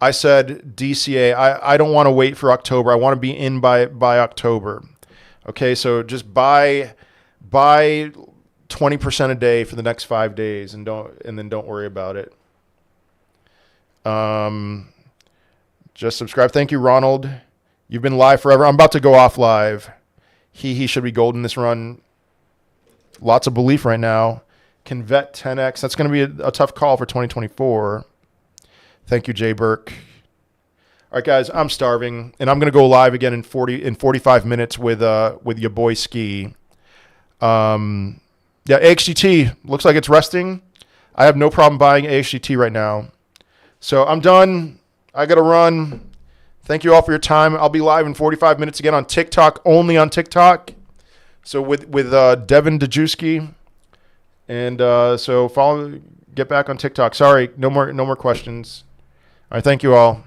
I said DCA. I don't want to wait for October. I want to be in by October. Okay, so just buy 20% a day for the next 5 days, and then don't worry about it. Just subscribe. Thank you, Ronald. You've been live forever. I'm about to go off live. He should be golden this run. Lots of belief right now. Can vet 10x. That's going to be a tough call for 2024. Thank you, Jay Burke. All right, guys, I'm starving, and I'm going to go live again in 45 minutes with your boy Ski. Yeah, AXGT looks like it's resting. I have no problem buying AXGT right now. So I'm done. I got to run. Thank you all for your time. I'll be live in 45 minutes again on TikTok, only on TikTok. So with Devin Dejewski. And so get back on TikTok. Sorry, no more questions. All right, thank you all.